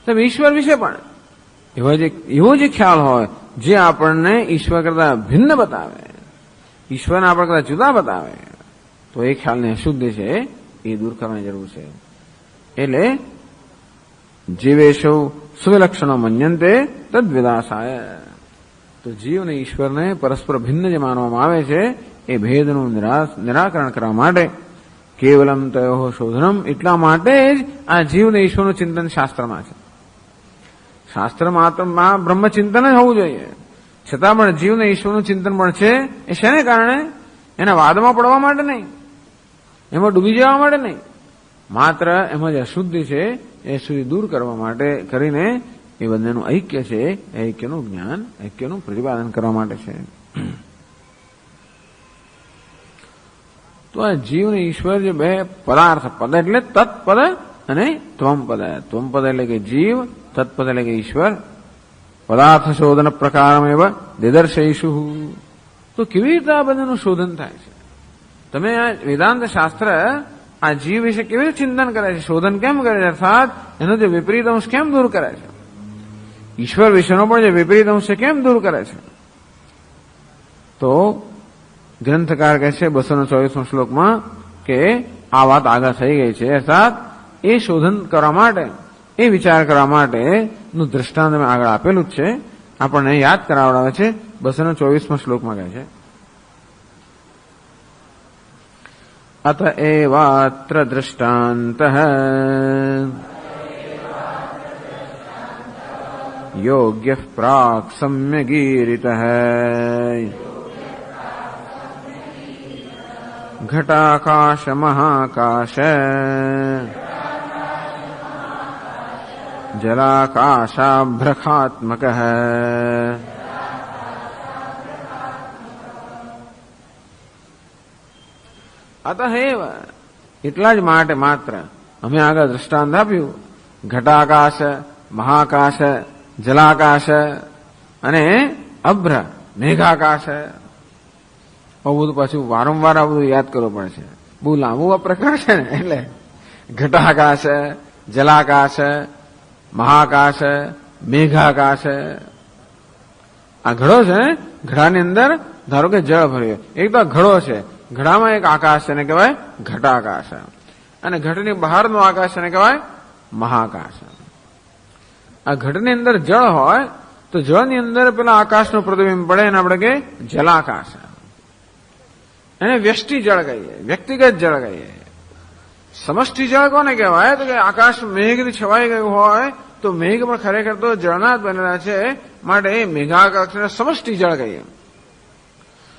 તેમ ઈશ્વર વિશે પણ એવો જે ખ્યાલ હોય જે આપણને ઈશ્વર કરતા ભિન્ન બતાવે, ઈશ્વરને આપણા કરતા જુદા બતાવે, તો એ ખ્યાલની અશુદ્ધિ છે એ દૂર કરવાની જરૂર છે. એટલે જીવેશો સુવિલક્ષણો મન્યંતે તદ્વિદાસાય. તો જીવ અને ઈશ્વરને પરસ્પર ભિન્ન જે માનવામાં આવે છે એ ભેદનું નિરાકરણ કરવા માટે કેવલમ તયો શોધનમ, એટલા માટે જ આ જીવ અને ઈશ્વરનું ચિંતન શાસ્ત્રમાં છે. શાસ્ત્રમાં બ્રહ્મચિંતન જ હોવું જોઈએ, છતાં પણ જીવ અને ઈશ્વરનું ચિંતન પણ છે. એ શેને કારણે? એના વાદમાં પડવા માટે નહીં, એમાં ડૂબી જવા માટે નહીં, માત્ર એમાં જે અશુદ્ધિ છે એ સુધી દૂર કરવા માટે કરીને એ બંનેનું ઐક્ય છે, ઐક્યનું જ્ઞાન, ઐક્યનું પ્રતિપાદન કરવા માટે છે. તો આ જીવ અને ઈશ્વર જે બે પદાર્થ, પદ એટલે તત્પદ અને ત્વમપદ. ત્વમપદ એટલે કે જીવ, તત્પદ એટલે કે ઈશ્વર. પદાર્થ શોધન પ્રકારમ એવા દિદર્શયિષુ. તો કેવી રીતે આ બધાનું શોધન થાય છે? તમે આ વેદાંત શાસ્ત્ર આ જીવ વિશે કેવી રીતે ચિંતન કરે છે, શોધન કેમ કરે છે, અર્થાત એનો જે વિપરીત અંશ કેમ દૂર કરે છે, ઈશ્વર વિશેનો પણ જે વિપરીત અંશ છે કેમ દૂર કરે છે? તો ગ્રંથકાર કહે છે 224 શ્લોકમાં કે આ વાત આગળ થઈ ગઈ છે, અર્થાત એ શોધન કરવા માટે, એ વિચાર કરવા માટેનું દ્રષ્ટાંત અમે આગળ આપેલું જ છે, આપણને યાદ કરાવડાવે છે. 224 શ્લોકમાં કહે છે અત એવાત્ર દૃષ્ટાંતઃ યોગ્યઃ પ્રાક સમ્યગીરિતઃ ઘટાકાશ મહાકાશ જલાકાશાભ્રખાત્મકઃ. અતએવ એટલા જ માટે માત્ર અમે આગળ દ્રષ્ટાંત આપ્યું, ઘટાકાશ, મહાકાશ, જલાકાશ અને અભ્ર મેઘાકાશ. બહુ બધું પાછું વારંવાર આ બધું યાદ કરવું પડે છે, બહુ લાંબુ આ પ્રકાર છે ને. એટલે ઘટાકાશ, જલાકાશ, મહાકાશ, મેઘાકાશ. આ ઘડો છે, ઘડાની અંદર ધારો કે જળ ભર્યું, એક તો ઘડો છે, ઘડામાં એક આકાશ છે એને કહેવાય ઘટાકાશ, અને ઘટની બહારનો આકાશ એને કહેવાય મહાકાશ. આ ઘટની અંદર જળ હોય તો જળની અંદર પેલા આકાશનું પ્રતિબિંબ પડે એને આપણે કહીએ જલાકાશ. એને વ્યષ્ટિ જળ કહીએ, વ્યક્તિગત જળ કહીએ. સમષ્ટિ જળ કોને કહેવાય? તો કે આકાશ મેઘથી છવાઈ ગયું હોય તો મેઘ પણ ખરેખર તો જળના જ બનેલા છે, માટે એ મેઘાકાશને સમષ્ટિ જળ કહીએ.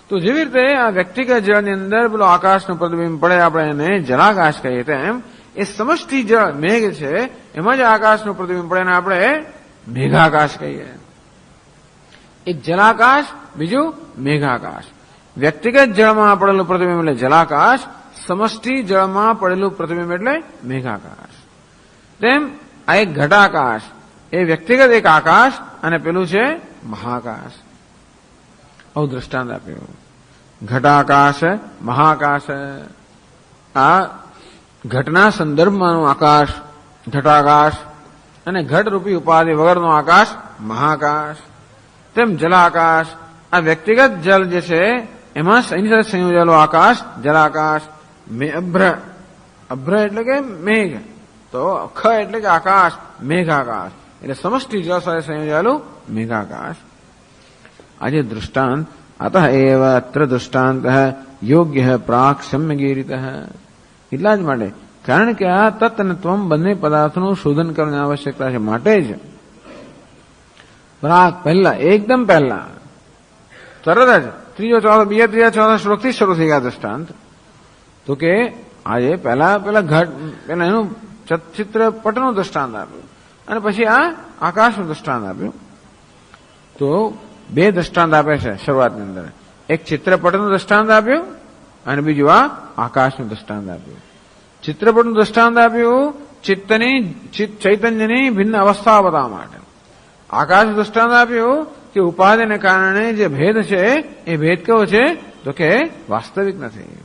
તો જેવી રીતે આ વ્યક્તિગત જળની અંદર પેલો આકાશનું પ્રતિબિંબ પડે, આપણે એને જલાકાશ કહીએ, તેમ એ સમષ્ટિ જળ મેઘ છે, એમાં જ આકાશનું પ્રતિબિંબ પડે, આપણે મેઘાકાશ કહીએ. એક જલાકાશ, બીજું મેઘાકાશ. વ્યક્તિગત જળમાં પડેલું પ્રતિબિંબ એટલે જલાકાશ, સમષ્ટિ જળમાં પડેલું પ્રતિબિંબ એટલે મેઘાકાશ. તેમ આ એક ઘટાકાશ, એ વ્યક્તિગત એક આકાશ, અને પેલું છે મહાકાશ. આવું દ્રષ્ટાંત આપ્યું. ઘટાકાશ, મહાકાશ. આ ઘટના સંદર્ભમાંનું આકાશ ઘટાકાશ, અને ઘટરૂપી ઉપાધિ વગરનો આકાશ મહાકાશ. તેમ જલાકાશ, આ વ્યક્તિગત જલ જે છે એમાં એની સાથે સંયોજેલો આકાશ જલાકાશ. અભ્ર એટલે કે મેઘ, તો ખ એટલે કે આકાશ, મેઘાકાશ એટલે સમષ્ટિ જળ સાથે સંયોજેલું મેઘાકાશ. આજે દૃષ્ટાંત અતઃ એવ અત્ર દૃષ્ટાંત યોગ્ય પ્રાક સમ્યગીરિત. એટલા જ માટે, કારણ કે આ તત્ અને ત્વમ બંને પદાર્થોનું શોધન કરવાની આવશ્યકતા છે, માટે જ પ્રાક પહેલા, એકદમ પહેલા, તરત જ ત્રીજા ચોથા શ્લોકથી શરૂ થઈ ગયા દૃષ્ટાંત. તો કે આજે પેલા એનું ચિત્રપટનું દૃષ્ટાંત આપ્યું, અને પછી આ આકાશનું દૃષ્ટાંત આપ્યું. તો બે દૃષ્ટાંત આપે છે શરૂઆતની અંદર. એક ચિત્રપટનું દૃષ્ટાંત આપ્યું, અને બીજું આ આકાશનું દૃષ્ટાંત આપ્યું. ચિત્રપટનું દૃષ્ટાંત આપ્યું ચૈતન્યની ભિન્ન અવસ્થાઓ બતાવવા માટે. આકાશ દૃષ્ટાંત આપ્યું કે ઉપાધિને કારણે જે ભેદ છે એ ભેદ કેવો છે, તો કે વાસ્તવિક નથી.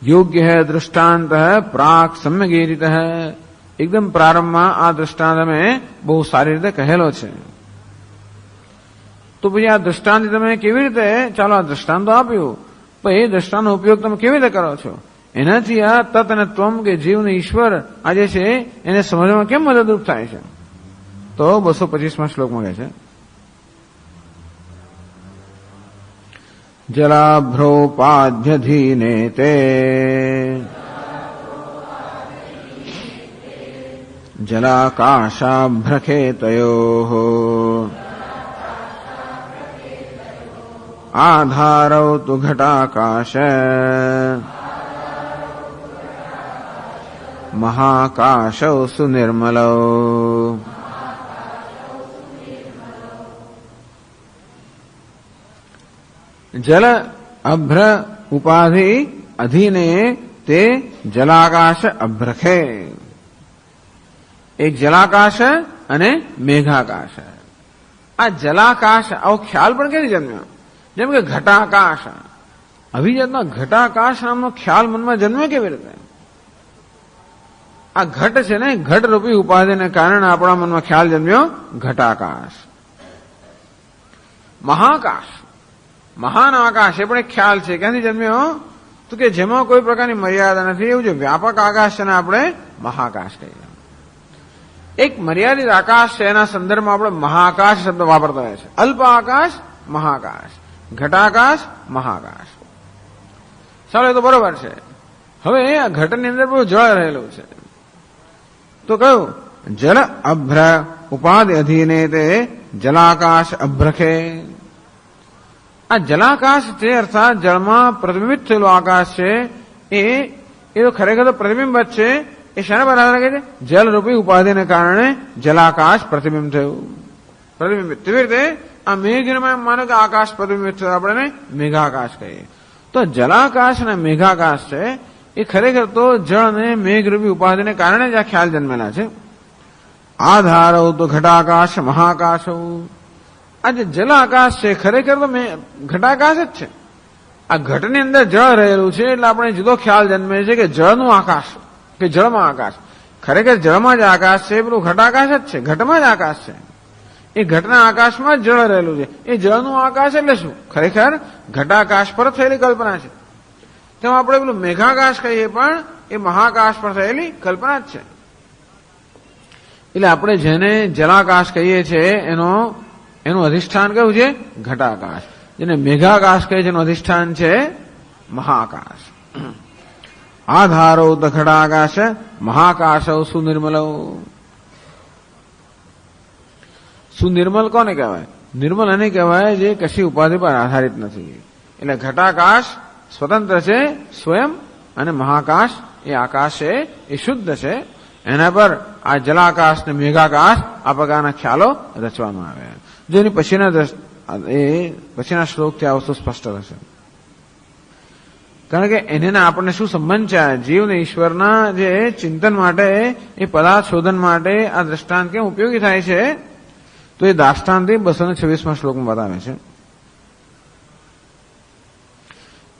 યોગ્ય દૃષ્ટાંત પ્રાક સમ્યગીરિત. એકદમ પ્રારંભમાં આ દૃષ્ટાંત અમે બહુ સારી રીતે કહેલો છે. તો પછી આ દૃષ્ટાંત તમે કેવી રીતે, ચાલો આ દૃષ્ટાંતો આપ્યું, પણ એ દૃષ્ટાંતનો ઉપયોગ તમે કેવી રીતે કરો છો, એનાથી આ તત્ અને ત્વમ કે જીવ ને ઈશ્વર આજે છે એને સમજવામાં કેમ મદદરૂપ થાય છે. તો 225માં શ્લોકમાં કહે છે, જલાભ્રોપાધ્યધીને તે જલાકાશાભ્રખેતયોઃ આધારૌ તુ ઘટાકાશ મહાકાશૌ સુનિર્મલૌ. જલ અભ્ર ઉપાધિ અધીને તે જલાકાશ અભ્રખે. એક જલાકાશ અને મેઘાકાશ. આ જલાકાશ આવો ખ્યાલ પણ કેવી જન્મ્યો, જેમ કે ઘટાકાશ. અભિજાતનો ઘટાકાશ નામનો ખ્યાલ મનમાં જન્મ્યો કેવી રીતે? આ ઘટ છે ને, ઘટરૂપી ઉપાધિને કારણે આપણા મનમાં ખ્યાલ જન્મ્યો ઘટાકાશ. મહાકાશ, મહાન આકાશ, એ પણ એક ખ્યાલ છે. ક્યાંથી જન્મ્યો? તો કે જેમાં કોઈ પ્રકારની મર્યાદા નથી, એવું જે વ્યાપક આકાશ છે ને આપણે મહાકાશ કહીએ. એક મર્યાદિત આકાશ છે, એના સંદર્ભમાં આપણે મહાકાશ શબ્દ વાપરતા હોય છે. અલ્પ આકાશ મહાકાશ, ઘટાકાશ મહાકાશ. ચાલો, એ તો બરોબર છે. હવે આ ઘટની અંદર બહુ જળ રહેલું છે. તો કયું? જલ અભ્ર ઉપાધિ અધીને તે જલાકાશ અભ્રખે. આ જલાકાશ છે, અર્થાત જળમાં પ્રતિબિંબિત થયેલો આકાશ છે, એ તો ખરેખર તો પ્રતિબિંબ જ છે. એ શાના પર આધાર રાખે છે? જલરૂપી ઉપાધિને કારણે જલાકાશ પ્રતિબિંબ થયું, પ્રતિબિંબિત. તેવી રીતે આ મેઘમાં માનો કે આકાશ પ્રતિબિંબિત થયું, આપણે મેઘાકાશ કહીએ. તો જલાકાશ અને મેઘાકાશ છે, એ ખરેખર તો જળ અને મેઘરૂપી ઉપાધિને કારણે જ આ ખ્યાલ જન્મેલા છે. આધારો તો ઘટાકાશ મહાકાશ. આ જે જલ આકાશ છે ખરેખર તો ઘટાકાશ જ છે. આ ઘટની અંદર જળ રહેલું છે, એટલે આપણે જુદો ખ્યાલ જન્મે છે કે જળનું આકાશ, કે જળમાં આકાશ. ખરેખર જળમાં જ આકાશ છે, પેલું ઘટાકાશ જ છે, ઘટમાં જ આકાશ છે. એ ઘટના આકાશમાં જ જળ રહેલું છે. એ જળનું આકાશ એટલે શું? ખરેખર ઘટાકાશ પર થયેલી કલ્પના છે. તેમાં આપણે પેલું મેઘાકાશ કહીએ, પણ એ મહાકાશ પર થયેલી કલ્પના જ છે. એટલે આપણે જેને જલાકાશ કહીએ છીએ એનું અધિષ્ઠાન કયું છે? ઘટાકાશ. જેને મેઘાકાશ કહે છે એનું અધિષ્ઠાન છે મહાકાશ. આધારો ઘટાકાશ મહાકાશ સુનિર્મલ. સુનિર્મલ કોને કહેવાય? નિર્મલ એને કહેવાય જે કશી ઉપાધિ પર આધારિત નથી. એટલે ઘટાકાશ સ્વતંત્ર છે સ્વયં, અને મહાકાશ એ આકાશ છે એ શુદ્ધ છે. એના પર આ જલાકાશ ને મેઘાકાશ આ પ્રકારના ખ્યાલો રચવામાં આવ્યા. જો એની પછીના શ્લોકથી આ વસ્તુ સ્પષ્ટ થશે. કારણ કે એને આપણને શું સંબંધ છે? જીવ ને ઈશ્વરના જે ચિંતન માટે, એ પદાર્થ શોધન માટે આ દ્રષ્ટાંત કેમ ઉપયોગી થાય છે, તો એ દાષ્ટાંતિ 226માં શ્લોકમાં બતાવે છે.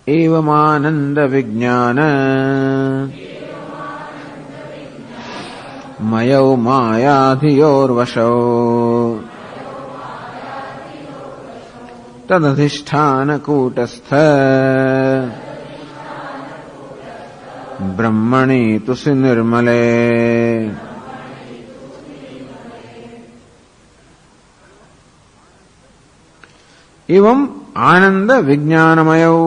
એવમાનંદ વિજ્ઞાન મયૌ માયાધિયોર્વશૌ તદધિષ્ઠાન કૂટસ્થ બ્રહ્મણી તુષિ નિર્મલે. એવં આનંદ વિજ્ઞાનમયો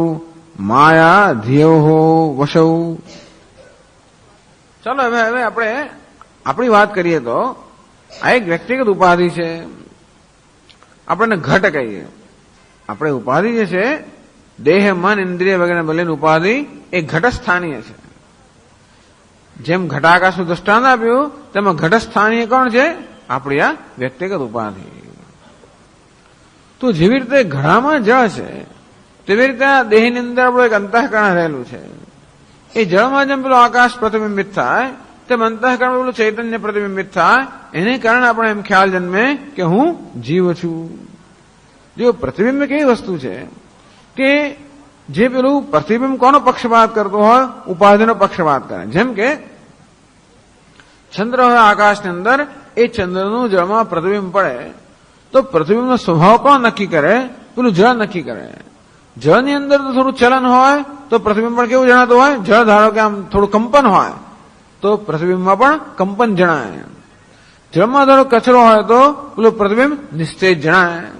માયા ધિયો વશૌ. ચાલો હવે આપણે આપણી વાત કરીએ તો આ એક વ્યક્તિગત ઉપાધિ છે. આપણને ઘટ કહીએ. આપણે ઉપાધિ જે છે દેહ મન ઇન્દ્રિય વગેરે ભલેની ઉપાધિ એ ઘટસ્થાનીય છે. જેમ ઘટાકાશનું દ્રષ્ટાંત આપ્યું તેમાં ઘટસ્થાનીય કોણ છે? આપણી આ વ્યક્તિગત ઉપાધિ. તો જેવી રીતે ઘડામાં જળ છે તેવી રીતે આ દેહની અંદર આપણું એક અંતઃકરણ રહેલું છે. એ જળમાં જેમ પેલું આકાશ પ્રતિબિંબિત થાય તેમ અંતઃકરણ પેલું ચૈતન્ય પ્રતિબિંબિત થાય. એને કારણે આપણે એમ ખ્યાલ જન્મે કે હું જીવ છું. જો પ્રતિબિંબ કેવી વસ્તુ છે કે જે પેલું પ્રતિબિંબ કોનો પક્ષપાત કરતો હોય? ઉપાધિનો પક્ષપાત કરે. જેમ કે ચંદ્ર હોય આકાશની અંદર, એ ચંદ્રનું જળમાં પ્રતિબિંબ પડે તો પ્રતિબિંબનો સ્વભાવ કોણ નક્કી કરે? પેલું જળ નક્કી કરે. જળની અંદર તો થોડું ચલન હોય તો પ્રતિબિંબ પણ કેવું જણાતું હોય? જળ ધારો કે આમ થોડું કંપન હોય તો પ્રતિબિંબમાં પણ કંપન જણાય. જળમાં ધારો કચરો હોય તો પેલું પ્રતિબિંબ નિસ્તેજ જણાય.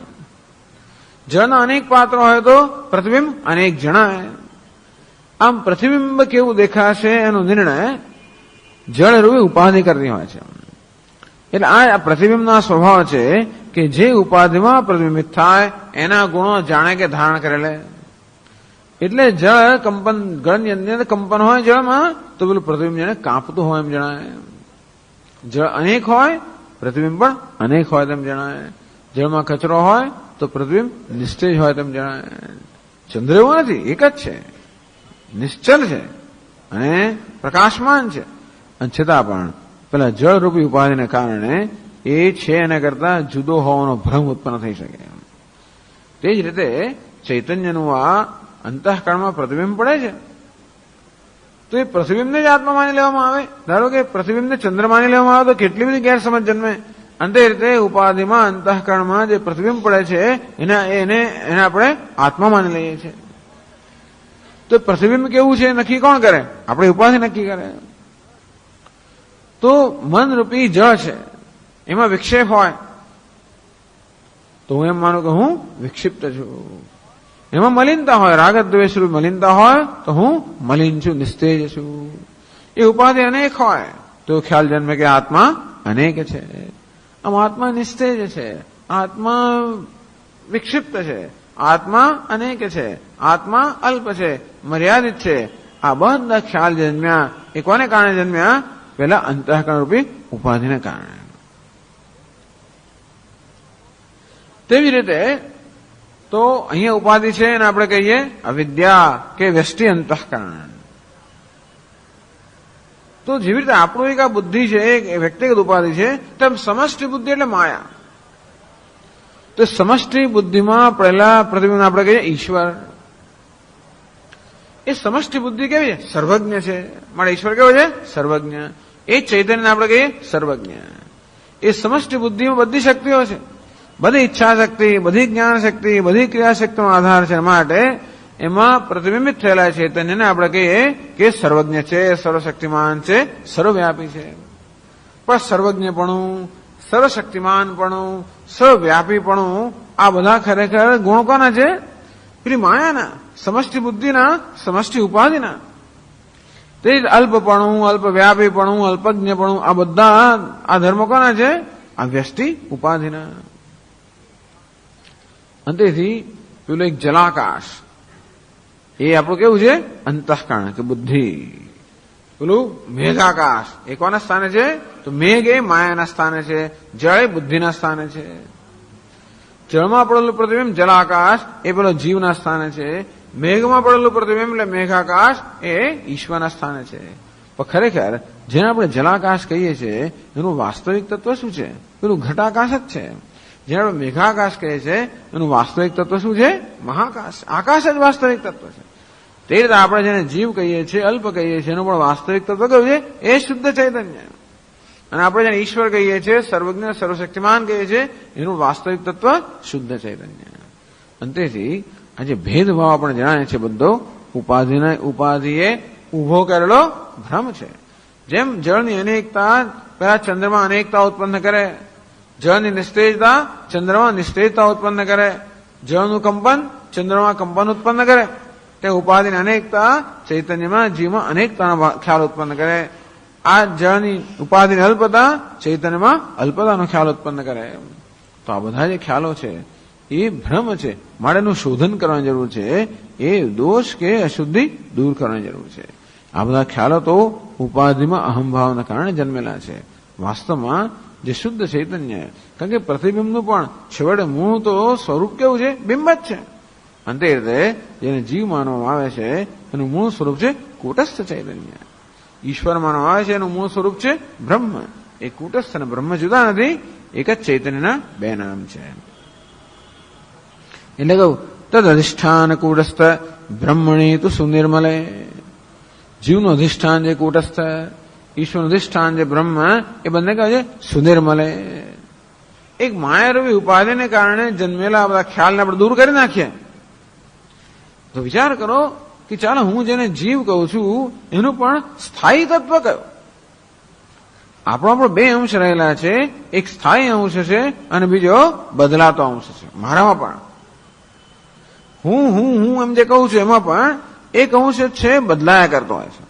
જળના અનેક પાત્રો હોય તો પ્રતિબિંબ અનેક જણાય. આમ પ્રતિબિંબ કેવું દેખાશે એનો નિર્ણય જળરૂપી ઉપાધિ કરતી હોય છે. એટલે આ પ્રતિબિંબનો સ્વભાવ છે કે જે ઉપાધિમાં પ્રતિબિંબિત થાય એના ગુણો જાણે કે ધારણ કરેલે. એટલે જળ કંપન, ગળની અંદર કંપન હોય જળમાં તો પેલું પ્રતિબિંબ જાણે કાંપતું હોય એમ જણાય. જળ અનેક હોય, પ્રતિબિંબ પણ અનેક હોય તેમ જણાય. જળમાં કચરો હોય તો પ્રતિબિંબ નિસ્તેજ હોય તેમ જણાય. ચંદ્ર એવું નથી, એક જ છે, નિશ્ચલ છે અને પ્રકાશમાન છે. અને છતાં પણ પેલા જળરૂપી ઉપાધિને કારણે એ છે એના કરતા જુદો હોવાનો ભ્રમ ઉત્પન્ન થઈ શકે. તે જ રીતે ચૈતન્યનું આ અંતઃકરણમાં પ્રતિબિંબ પડે છે તો એ પ્રતિબિંબને જ આત્મા માની લેવામાં આવે. ધારો કે પ્રતિબિંબને ચંદ્ર માની લેવામાં આવે તો કેટલી બધી ગેરસમજ જન્મે. અંતે રીતે ઉપાધિમાં અંતઃકરણમાં જે પ્રતિબિંબ પડે છે એને આપણે આત્મા માની લઈએ છીએ. તો પ્રતિબિંબ કેવું છે નક્કી કોણ કરે? આપણે ઉપાધિ નક્કી કરે. તો મનરૂપી જળ છે, એમાં વિક્ષેપ હોય તો હું એમ માનું કે હું વિક્ષિપ્ત છું. એમાં મલિનતા હોય, રાગદ્વેષ રૂપી મલિનતા હોય તો હું મલિન છું, નિસ્તેજ છું. એ ઉપાધિ અનેક હોય તો ખ્યાલ જન્મે કે આત્મા અનેક છે. આમ આત્મા નિસ્તેજ છે, આત્મા વિક્ષિપ્ત છે, આત્મા અનેક છે, આત્મા અલ્પ છે, મર્યાદિત છે. આ બધા ખ્યાલ જન્મ્યા એ કોને કારણે જન્મ્યા? પેલા અંતઃકરણ રૂપી ઉપાધિને કારણે. તેવી રીતે તો અહીંયા ઉપાધિ છે અને આપણે કહીએ અવિદ્યા કે વ્યષ્ટિ અંતઃકરણ. તો જેવી રીતે આપણું એક આ બુદ્ધિ છે, એક વ્યક્તિગત ઉપાધિ છે, તેમ સમષ્ટિ બુદ્ધિ એટલે માયા. તો સમષ્ટિ બુદ્ધિમાં પહેલા પ્રતિબિંબ આપણે કહીએ ઈશ્વર. એ સમષ્ટિ બુદ્ધિ કેવી છે? સર્વજ્ઞ છે. મારે ઈશ્વર કેવો છે? સર્વજ્ઞ. એ ચૈતન્ય આપણે કહીએ સર્વજ્ઞ. એ સમષ્ટિ બુદ્ધિમાં બધી શક્તિઓ છે, બધી ઈચ્છા શક્તિ, બધી જ્ઞાન શક્તિ, બધી ક્રિયાશક્તિનો આધાર છે. માટે એમાં પ્રતિબિંબિત થયેલા ચૈતન્યને આપણે કહીએ કે સર્વજ્ઞ છે, સર્વશક્તિમાન છે, સર્વવ્યાપી છે. પણ સર્વજ્ઞપણું, સર્વશક્તિમાનપણું, સર્વવ્યાપીપણું આ બધા ખરેખર ગુણ કોના છે? પેલી માયાના, સમષ્ટિ બુદ્ધિના, સમષ્ટિ ઉપાધિના. તે જ અલ્પપણું, અલ્પવ્યાપીપણું, અલ્પજ્ઞપણું આ બધા આ ધર્મ કોના છે? આ વ્યષ્ટિ ઉપાધિના. અંતેથી પેલું એક જલાકાશ, એ આપણું કેવું છે? અંતઃકરણ કે બુદ્ધિ. પેલું મેઘાકાશ એ કોના સ્થાને છે? તો મેઘ એ માયાના સ્થાને છે, જળ એ બુદ્ધિના સ્થાને છે. જળમાં પડેલું પ્રતિબિંબ જલાકાશ એ પેલો જીવના સ્થાને છે, મેઘમાં પડેલું પ્રતિબિંબ એટલે મેઘાકાશ એ ઈશ્વરના સ્થાને છે. પણ ખરેખર જેને આપણે જલાકાશ કહીએ છીએ એનું વાસ્તવિક તત્વ શું છે? પેલું ઘટાકાશ જ છે. જેને આપણે મેઘાકાશ કહીએ છીએ એનું વાસ્તવિક તત્વ શું છે? મહાકાશ. આકાશ જ વાસ્તવિક તત્વ છે. તે રીતે આપણે જેને જીવ કહીએ છીએ, અલ્પ કહીએ છીએ, એનું પણ વાસ્તવિક તત્વ કયું છે? એ શુદ્ધ ચૈતન્ય. અને આપણે જેને ઈશ્વર કહીએ છીએ, સર્વજ્ઞ સર્વશક્તિમાન કહીએ છીએ, એનું વાસ્તવિક તત્વ શુદ્ધ ચૈતન્ય. અંતેથી આ જે ભેદભાવ આપણે જણાય છે બધો ઉપાધિએ ઉભો કરેલો ભ્રમ છે. જેમ જળની અનેકતા પેલા ચંદ્રમાં અનેકતા ઉત્પન્ન કરે, જળની નિસ્તેજતા ચંદ્રમાં નિસ્તેજતા ઉત્પન્ન કરે, જળનું કંપન ચંદ્રમાં કંપન ઉત્પન્ન કરે, તે ઉપાધિની અનેકતા ચૈતન્યમાં જીવમાં અનેકતાનો ખ્યાલ ઉત્પન્ન કરે. આ જળની ઉપાધિની અલ્પતા ચૈતન્યમાં અલ્પતાનો ખ્યાલ ઉત્પન્ન કરે. તો આ બધા જે ખ્યાલો છે એ ભ્રમ છે, માટે એનું શોધન કરવાની જરૂર છે. એ દોષ કે અશુદ્ધિ દૂર કરવાની જરૂર છે. આ બધા ખ્યાલો તો ઉપાધિમાં અહંભાવના કારણે જન્મેલા છે. વાસ્તવમાં જે શુદ્ધ ચૈતન્ય, કારણ કે પ્રતિબિંબનું પણ છેવટે મૂળ તો સ્વરૂપ કેવું છે? બિંબ જ છે. અંતે રીતે જેને જીવ માનવામાં આવે છે એનું મૂળ સ્વરૂપ છે કૂટસ્થ ચૈતન્ય. ઈશ્વર માનવામાં આવે છે એનું મૂળ સ્વરૂપ છે બ્રહ્મ. એ કૂટસ્થ અને બ્રહ્મ જુદા નથી, એક જ ચૈતન્યના બે નામ છે. એટલે કહું તદ અધિષ્ઠાન કૂટસ્થ બ્રહ્મણી તું સુનિર્મલે. જીવનું અધિષ્ઠાન જે કૂટસ્થ, ઈશ્વરનું અધિષ્ઠાન જે બ્રહ્મ, એ બંને કહે છે સુનિર્મલે. એક માયારૂપી ઉપાધિને કારણે જન્મેલા બધા ખ્યાલને આપણે દૂર કરી નાખીએ. તો વિચાર કરો કે ચાલો હું જેને જીવ કહું છું એનું પણ સ્થાયી તત્વ કયો? આપણો બે અંશ રહેલા છે, એક સ્થાયી અંશ છે અને બીજો બદલાતો અંશ છે. મારામાં પણ હું એમ જે કહું છું એમાં પણ એક અંશ છે બદલાયા કરતો હોય છે.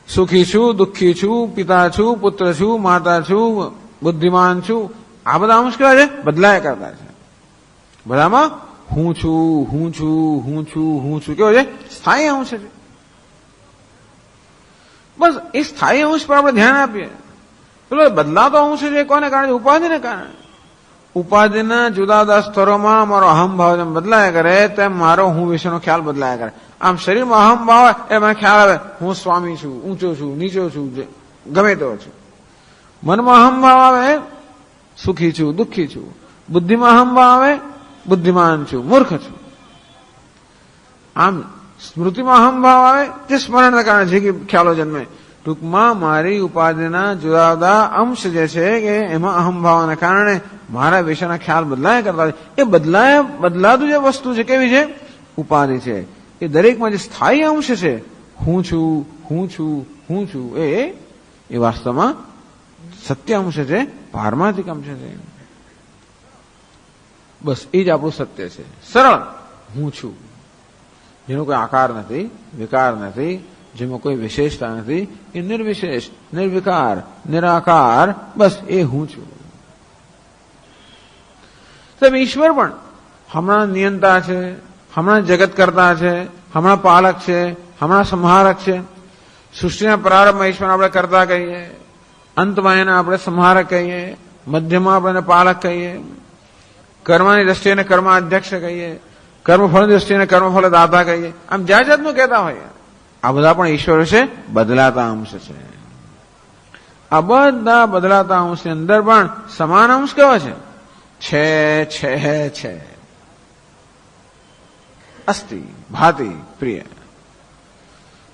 સુખી છું, દુઃખી છું, પિતા છું, પુત્ર છું, માતા છું, બુદ્ધિમાન છું, આ બધા અંશ કેવા છે? બદલાયા કરતા છે. બધામાં હું છું કેવો છે? સ્થાયી અંશ છે. બસ એ સ્થાયી અંશ પર આપણે ધ્યાન આપીએ. પેલો બદલાતો અંશ છે કોને કારણે? ઉપાધિને કારણે. ઉપાધિના જુદા જુદા સ્તરોમાં મારો અહમભાવ જેમ બદલાયા કરે તેમ મારો હું વિશેનો ખ્યાલ બદલાયા કરે. આમ શરીરમાં અહમભાવ હોય એ મને ખ્યાલ આવે હું સ્વામી છું, ઊંચો છું, નીચો છું, ગમે તેવો છું. મનમાં અહમભાવ આવે સુખી છું, દુઃખી છું. બુદ્ધિમાં અહમભાવ આવે બુદ્ધિમાન છું, મૂર્ખ છું. આમ સ્મૃતિમાં અહમભાવ આવે જે સ્મરણના કારણે જે ખ્યાલો જન્મે. ટૂંકમાં મારી ઉપાધિના જુદા જુદા અંશ જે છે કે એમાં અહમભાવના કારણે મારા વિશેના ખ્યાલ બદલાયા કરતા. એ બદલાતું જે વસ્તુ છે કેવી છે? ઉપાધિ છે. એ દરેકમાં જે સ્થાયી અંશ છે હું છું એ વાસ્તવમાં સત્ય અંશ છે, પારમાર્થિક અંશ છે. બસ એ જ આપણું સત્ય છે. સરળ હું છું, જેનો કોઈ આકાર નથી, વિકાર નથી, જેમાં કોઈ વિશેષતા નથી. એ નિર્વિશેષ, નિર્વિકાર, નિરાકાર, બસ એ હું છું. ઈશ્વર પણ હમણાં નિયંતા છે, હમણાં જગત કરતા છે, હમણાં પાલક છે, હમણાં સંહારક છે. સૃષ્ટિના પ્રારંભમાં ઈશ્વર આપણે કરતા કહીએ, અંતમાં એને આપણે સંહારક કહીએ, મધ્યમાં આપણે એને પાલક કહીએ, કર્મની દ્રષ્ટિએ એને કર્માધ્યક્ષ કહીએ, કર્મફળની દ્રષ્ટિએ કર્મફળ દાતા કહીએ. આમ જાત જાતનું કહેતા હોઈએ. આ બધા પણ ઈશ્વર છે બદલાતા અંશ છે. આ બધા બદલાતા અંશની અંદર પણ સમાન અંશ કેવો છે? છે અસ્તિ ભાતિ પ્રિય.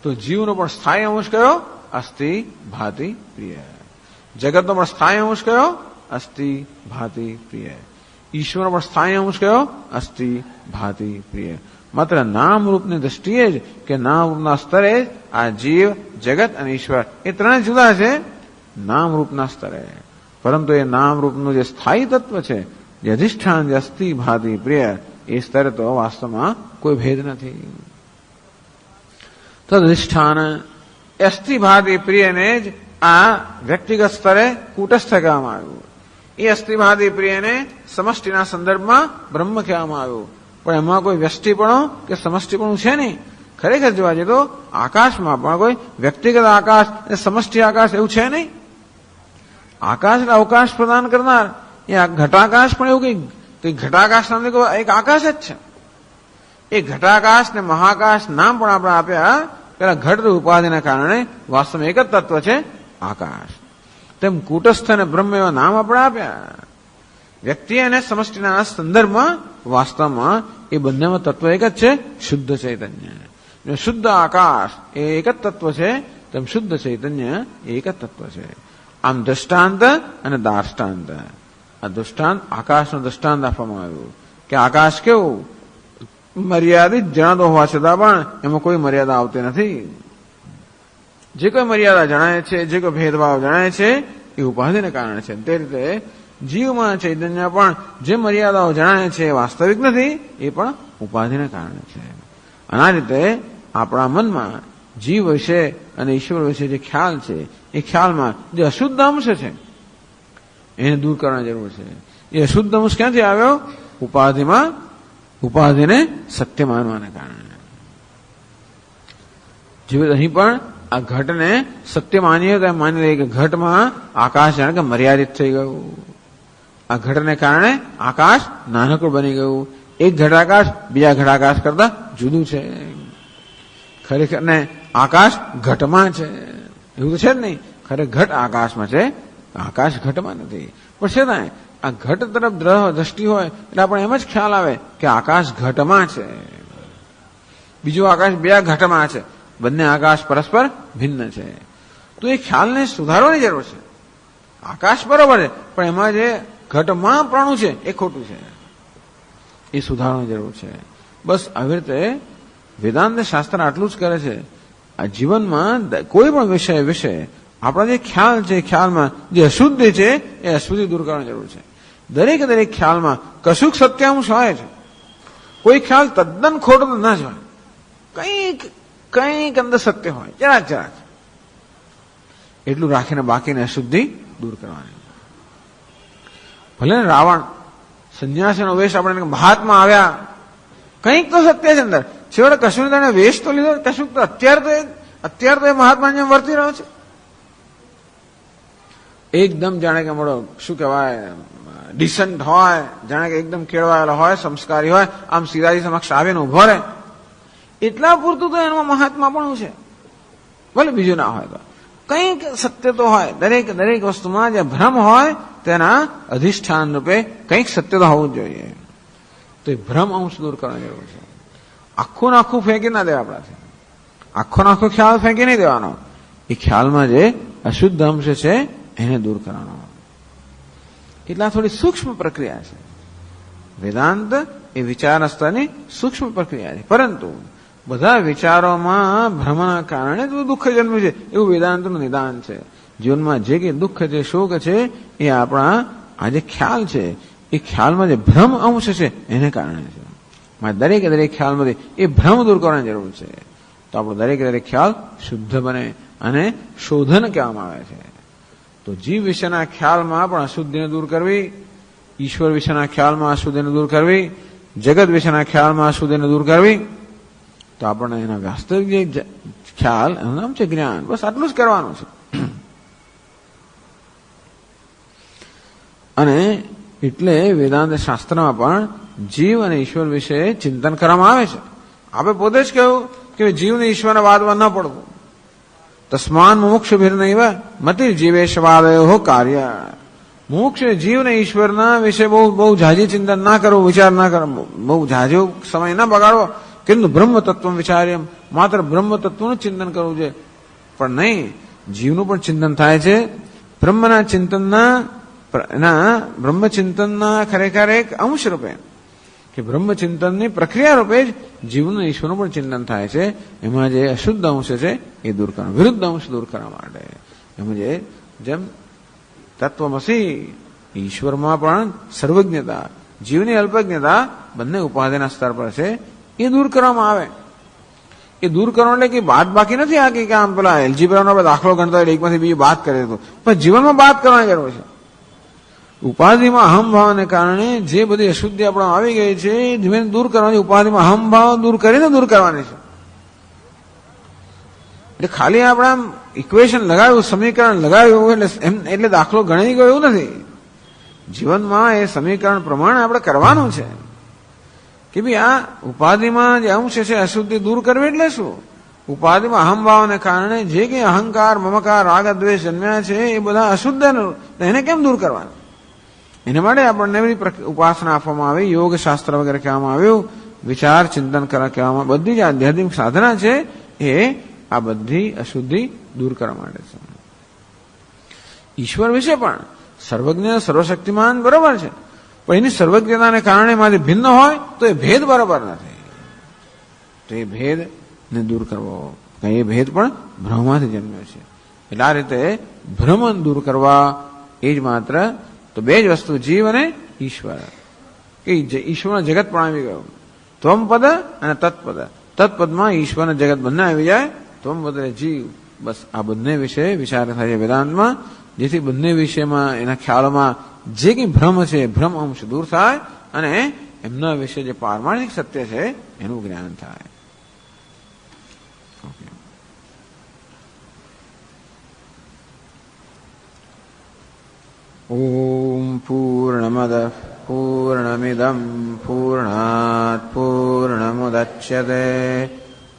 તો જીવનો પણ સ્થાયી અંશ કયો? અસ્તિ ભાતિ પ્રિય. જગતનો પણ સ્થાયી અંશ કયો? અસ્તિ ભાતિ પ્રિય. ઈશ્વરનો પણ સ્થાયી અંશ કયો? અસ્તિ ભાતિ પ્રિય. માત્ર નામ રૂપની દ્રષ્ટિએ જ કે નામ રૂપના સ્તરે જ આ જીવ, જગત અને ઈશ્વર એ ત્રણે જુદા છે નામ રૂપના સ્તરે. પરંતુ એ નામ રૂપનું જે સ્થાયી તત્વ છે, જે અધિષ્ઠાન, જે અસ્તિ ભાતિ પ્રિય, એ સ્તરે તો વાસ્તવમાં કોઈ ભેદ નથી. તો અધિષ્ઠાન અસ્તિ ભાતિ પ્રિયને જ આ વ્યક્તિગત સ્તરે કૂટસ્થ કહેવામાં આવ્યું. એ અસ્થિભાદી પ્રિયને સમષ્ટિના સંદર્ભમાં બ્રહ્મ કહેવામાં આવ્યું, પણ એમાં કોઈ વ્યષ્ટિપણો કે સમષ્ટિપણું છે નહીં. ખરેખર જોવા જઈએ તો આકાશમાં પણ કોઈ વ્યક્તિગત આકાશ અને સમષ્ટિ આકાશ એવું છે નહીં. આકાશ એટલે અવકાશ પ્રદાન કરનાર, એ ઘટાકાશ પણ એવું કઈ ઘટાકાશ નામની એક આકાશ જ છે. એ ઘટાકાશ ને મહાકાશ નામ પણ આપણે આપ્યા પેલા ઘટ ઉપાધિના કારણે, વાસ્તવમાં એક જ તત્વ છે આકાશ. તેમ કુટસ્થ અને બ્રહ્મ એવા નામ આપણે આપ્યા. વ્યક્તિ અને સમષ્ટિના સંદર્ભમાં વાસ્તવમાં એ બંનેમાં તત્વ એક જ છે, શુદ્ધ ચૈતન્ય. શુદ્ધ આકાશ એ એક જ તત્વ છે, તેમ શુદ્ધ ચૈતન્ય એ એક જ તત્વ છે. આમ દ્રષ્ટાંત અને દાર્ષ્ટાંત, આ દૃષ્ટાંત આકાશનો દ્રષ્ટાંત આપવામાં આવ્યું કે આકાશ કેવું મર્યાદિત જણાતો હોવા છતાં પણ એમાં કોઈ મર્યાદા આવતી નથી. જે કોઈ મર્યાદા જણાય છે, જે કોઈ ભેદભાવ જણાય છે એ ઉપાધિને કારણે છે. તે રીતે જીવમાં ચૈતન્ય પણ જે મર્યાદાઓ જણાય છે એ વાસ્તવિક નથી, એ પણ ઉપાધિને કારણે છે. આ રીતે આપણા મનમાં જીવ વિશે અને ઈશ્વર વિશે જે ખ્યાલ છે એ ખ્યાલમાં જે અશુદ્ધ અંશ છે એને દૂર કરવાની જરૂર છે. એ અશુદ્ધ અંશ ક્યાંથી આવ્યો? ઉપાધિને સત્ય માનવાને કારણે. જીવ અહીં પણ આ ઘટને સત્ય માનીએ તો એમ માની લઈએ કે ઘટમાં આકાશ જાણે કે મર્યાદિત થઈ ગયું. આ ઘટને કારણે આકાશ નાનકડું બની ગયું. એક ઘટાકાશ બીજા ઘટાકાશ કરતા જુદું છે. ખરેખર ને આકાશ ઘટમાં છે એવું તો છે જ નહીં. ખરેખર ઘટ આકાશમાં છે, આકાશ ઘટમાં નથી. પણ છે ને આ ઘટ તરફ દ્રષ્ટિ હોય એટલે આપણે એમ જ ખ્યાલ આવે કે આકાશ ઘટમાં છે, બીજું આકાશ બે ઘટમાં છે, બંને આકાશ પરસ્પર ભિન્ન છે. તો એ ખ્યાલને સુધારવાની જરૂર છે. આકાશ બરોબર છે, પણ એમાં જે ઘટમાં પ્રાણું છે એ ખોટું છે, એ સુધારવાની જરૂર છે. બસ આવી રીતે વેદાંત શાસ્ત્ર આટલું જ કરે છે. આ જીવનમાં કોઈ પણ વિષય વિશે આપણા જે ખ્યાલ છે, ખ્યાલમાં જે અશુદ્ધિ છે એ અશુદ્ધિ દૂર કરવાની જરૂર છે. દરેક ખ્યાલમાં કશુંક સત્યાંશ હોય છે. કોઈ ખ્યાલ તદ્દન ખોટો તો ના જ હોય, કંઈક અંદર સત્ય હોય, જરાક એટલું રાખીને બાકીને અશુદ્ધિ દૂર કરવાની. ભલે રાવણ સંન્યાસીનો વેશ આપણે મહાત્મા આવ્યા, કંઈક તો સત્ય છે અંદર. છેવટે કશું તેને વેશ તો લીધો, કશું તો અત્યારે તો એ મહાત્મા જેમ વર્તી રહ્યો છે. એકદમ જાણે કે મળો શું કહેવાય ડિસન્ટ હોય, જાણે કે એકદમ કેળવાયેલો હોય, સંસ્કારી હોય, આમ સીધાજી સમક્ષ આવીને ઉભો રહે, એટલા પૂરતું તો એમાં મહાત્મા પણ છે. ભલે બીજું ના હોય તો કંઈક સત્ય તો હોય. દરેક વસ્તુમાં જે ભ્રમ હોય તેના અધિષ્ઠાન રૂપે કંઈક સત્ય તો હોવું જ જોઈએ. તો એ ભ્રમ અંશ દૂર કરવાની જરૂર છે. આખું ફેંકી ના દેવા આપણાથી. આખો ખ્યાલ ફેંકી નહીં દેવાનો. એ ખ્યાલમાં જે અશુદ્ધ અંશ છે એને દૂર કરવાનો. એટલા થોડી સૂક્ષ્મ પ્રક્રિયા છે. વેદાંત એ વિચાર સ્તરની સૂક્ષ્મ પ્રક્રિયા છે. પરંતુ બધા વિચારોમાં ભ્રમના કારણે જ દુઃખ જન્મ્યું છે એવું વેદાંતનું નિદાન છે. જીવનમાં જે કંઈ દુઃખ છે, શોક છે, એ આપણા આ જે ખ્યાલ છે એ ખ્યાલમાં જે ભ્રમ અંશ છે એને કારણે છે. દરેક ખ્યાલમાંથી એ ભ્રમ દૂર કરવાની જરૂર છે. તો આપણો દરેક ખ્યાલ શુદ્ધ બને અને શોધન કહેવામાં આવે છે. તો જીવ વિશેના ખ્યાલમાં પણ અશુદ્ધિને દૂર કરવી, ઈશ્વર વિશેના ખ્યાલમાં અશુદ્ધિને દૂર કરવી, જગત વિશેના ખ્યાલમાં અશુદ્ધિને દૂર કરવી, તો આપણને એના વાસ્તવિક જે ખ્યાલ એનું નામ છે જ્ઞાન. બસ આટલું જ કરવાનું છે. અને એટલે વેદાંત શાસ્ત્રમાં પણ જીવ અને ઈશ્વર વિશે ચિંતન કરવામાં આવે છે. આપણે પોતે જ કહ્યું કે જીવને ઈશ્વરના વાદમાં ન પડવું. તસ્માન મોક્ષ ભીર્નૈવ મતિ જીવેશવાદયો કાર્ય. મોક્ષ જીવને ઈશ્વરના વિશે બહુ ઝાઝી ચિંતન ના કરવું, વિચાર ના કરવો, બહુ ઝાઝો સમય ના બગાડવો. କିନ୍ତୁ બ્રહ્મ તત્વ વિચાર્યમ, માત્ર બ્રહ્મ તત્વનું ચિંતન કરવું છે. પણ નહીં, જીવનું પણ ચિંતન થાય છે. બ્રહ્મના ચિંતનના ખરેખર એક અંશ રૂપે કે બ્રહ્મચિંતનની પ્રક્રિયા રૂપે જ જીવનું ઈશ્વરનું પણ ચિંતન થાય છે. એમાં જે અશુદ્ધ અંશ છે એ દૂર કરવા, વિરુદ્ધ અંશ દૂર કરવા માટે. એમાં જેમ તત્વમસી ઈશ્વરમાં પણ સર્વજ્ઞતા, જીવની અલ્પજ્ઞતા બંને ઉપાધિના સ્તર પર છે, એ દૂર કરવામાં આવે. એ દૂર કરવાનું એટલે કે બાદ બાકી નથી. આ કે આમ પેલા એલજીબ્રાનો દાખલો ગણતા હોય એકમાંથી બીજી બાદ કરે તો, પણ જીવનમાં બાદ કરવાની જરૂર છે. ઉપાધિમાં અહમભાવને કારણે જે બધી અશુદ્ધિ આપણા આવી ગઈ છે ધીમે દૂર કરવાની, ઉપાધિમાં અહમભાવ દૂર કરીને દૂર કરવાની છે. એટલે ખાલી આપણે ઇક્વેશન લગાવ્યું, સમીકરણ લગાવ્યું એટલે દાખલો ગણાઈ ગયો એવું નથી. જીવનમાં એ સમીકરણ પ્રમાણે આપણે કરવાનું છે કે ભાઈ આ ઉપાધિમાં જે અંશ છે અશુદ્ધિ દૂર કરવી એટલે શું? ઉપાધિમાં અહમભાવને કારણે જે કંઈ અહંકાર, મમકાર, રાગ, દ્વેષ જન્મ્યા છે એ બધા અશુદ્ધ, એને કેમ દૂર કરવાના? એના માટે આપણને બધી ઉપાસના આપવામાં આવી, યોગ શાસ્ત્ર વગેરે કહેવામાં આવ્યું, વિચાર ચિંતન કહેવામાં, બધી જ આધ્યાત્મિક સાધના છે એ આ બધી અશુદ્ધિ દૂર કરવા માટે છે. ઈશ્વર વિશે પણ સર્વજ્ઞ, સર્વશક્તિમાન બરોબર છે, પણ એની સર્વજ્ઞતાને કારણે મારે ભિન્ન હોય તો એ ભેદ બરોબર નથી. તો એ ભેદને દૂર કરવો, એ ભેદ પણ ભ્રમમાંથી જન્મ્યો છે. એટલે આ રીતે ભ્રમ દૂર કરવા એ જ માત્ર તો બે જ વસ્તુ, જીવ અને ઈશ્વર. કે ઈશ્વરનો જગત પણ આવી ગયો. ત્વમપદ અને તત્પદ. તત્પદમાં ઈશ્વર અને જગત બંને આવી જાય. ત્વમપદ એટલે જીવ. બસ આ બંને વિશે વિચાર થાય છે વેદાંતમાં, જેથી બંને વિષયમાં એના ખ્યાલોમાં જે કંઈ ભ્રમ છે ભ્રમ અંશ દૂર થાય અને એમના વિશે જે પારમાર્થિક સત્ય છે એનું જ્ઞાન થાય. ઓમ પૂર્ણમદ પૂર્ણમિદં પૂર્ણાત પૂર્ણમુદચ્યતે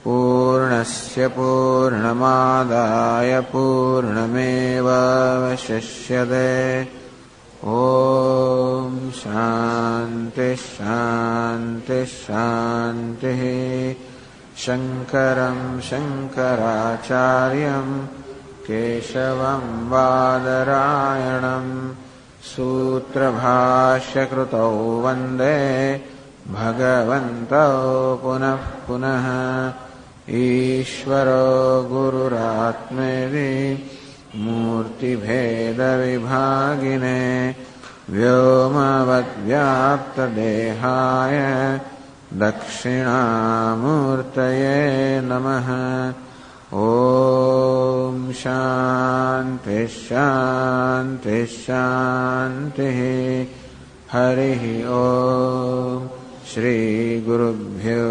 પૂર્ણસ્ય પૂર્ણમાદાય પૂર્ણમેવાવશિષ્યતે. ઓમ શાંતિ શાંતિ શાંતિ. શંકરં શંકરાચાર્યં કેશવં બાદરાયણં સૂત્રભાષ્યકૃતૌ વંદે ભગવन्तौ પુનઃ પુનઃ. ઈશ્વરો ગુરુરાત્મેતિ મૂર્તિભેદવિભાગિને વ્યોમવદ્વ્યાપ્તદેહાય દક્ષિણામૂર્તયે નમઃ. ઓમ શાંતિ શાંતિ શાંતિ. હરિ ઓમ. શ્રી ગુરુભ્યો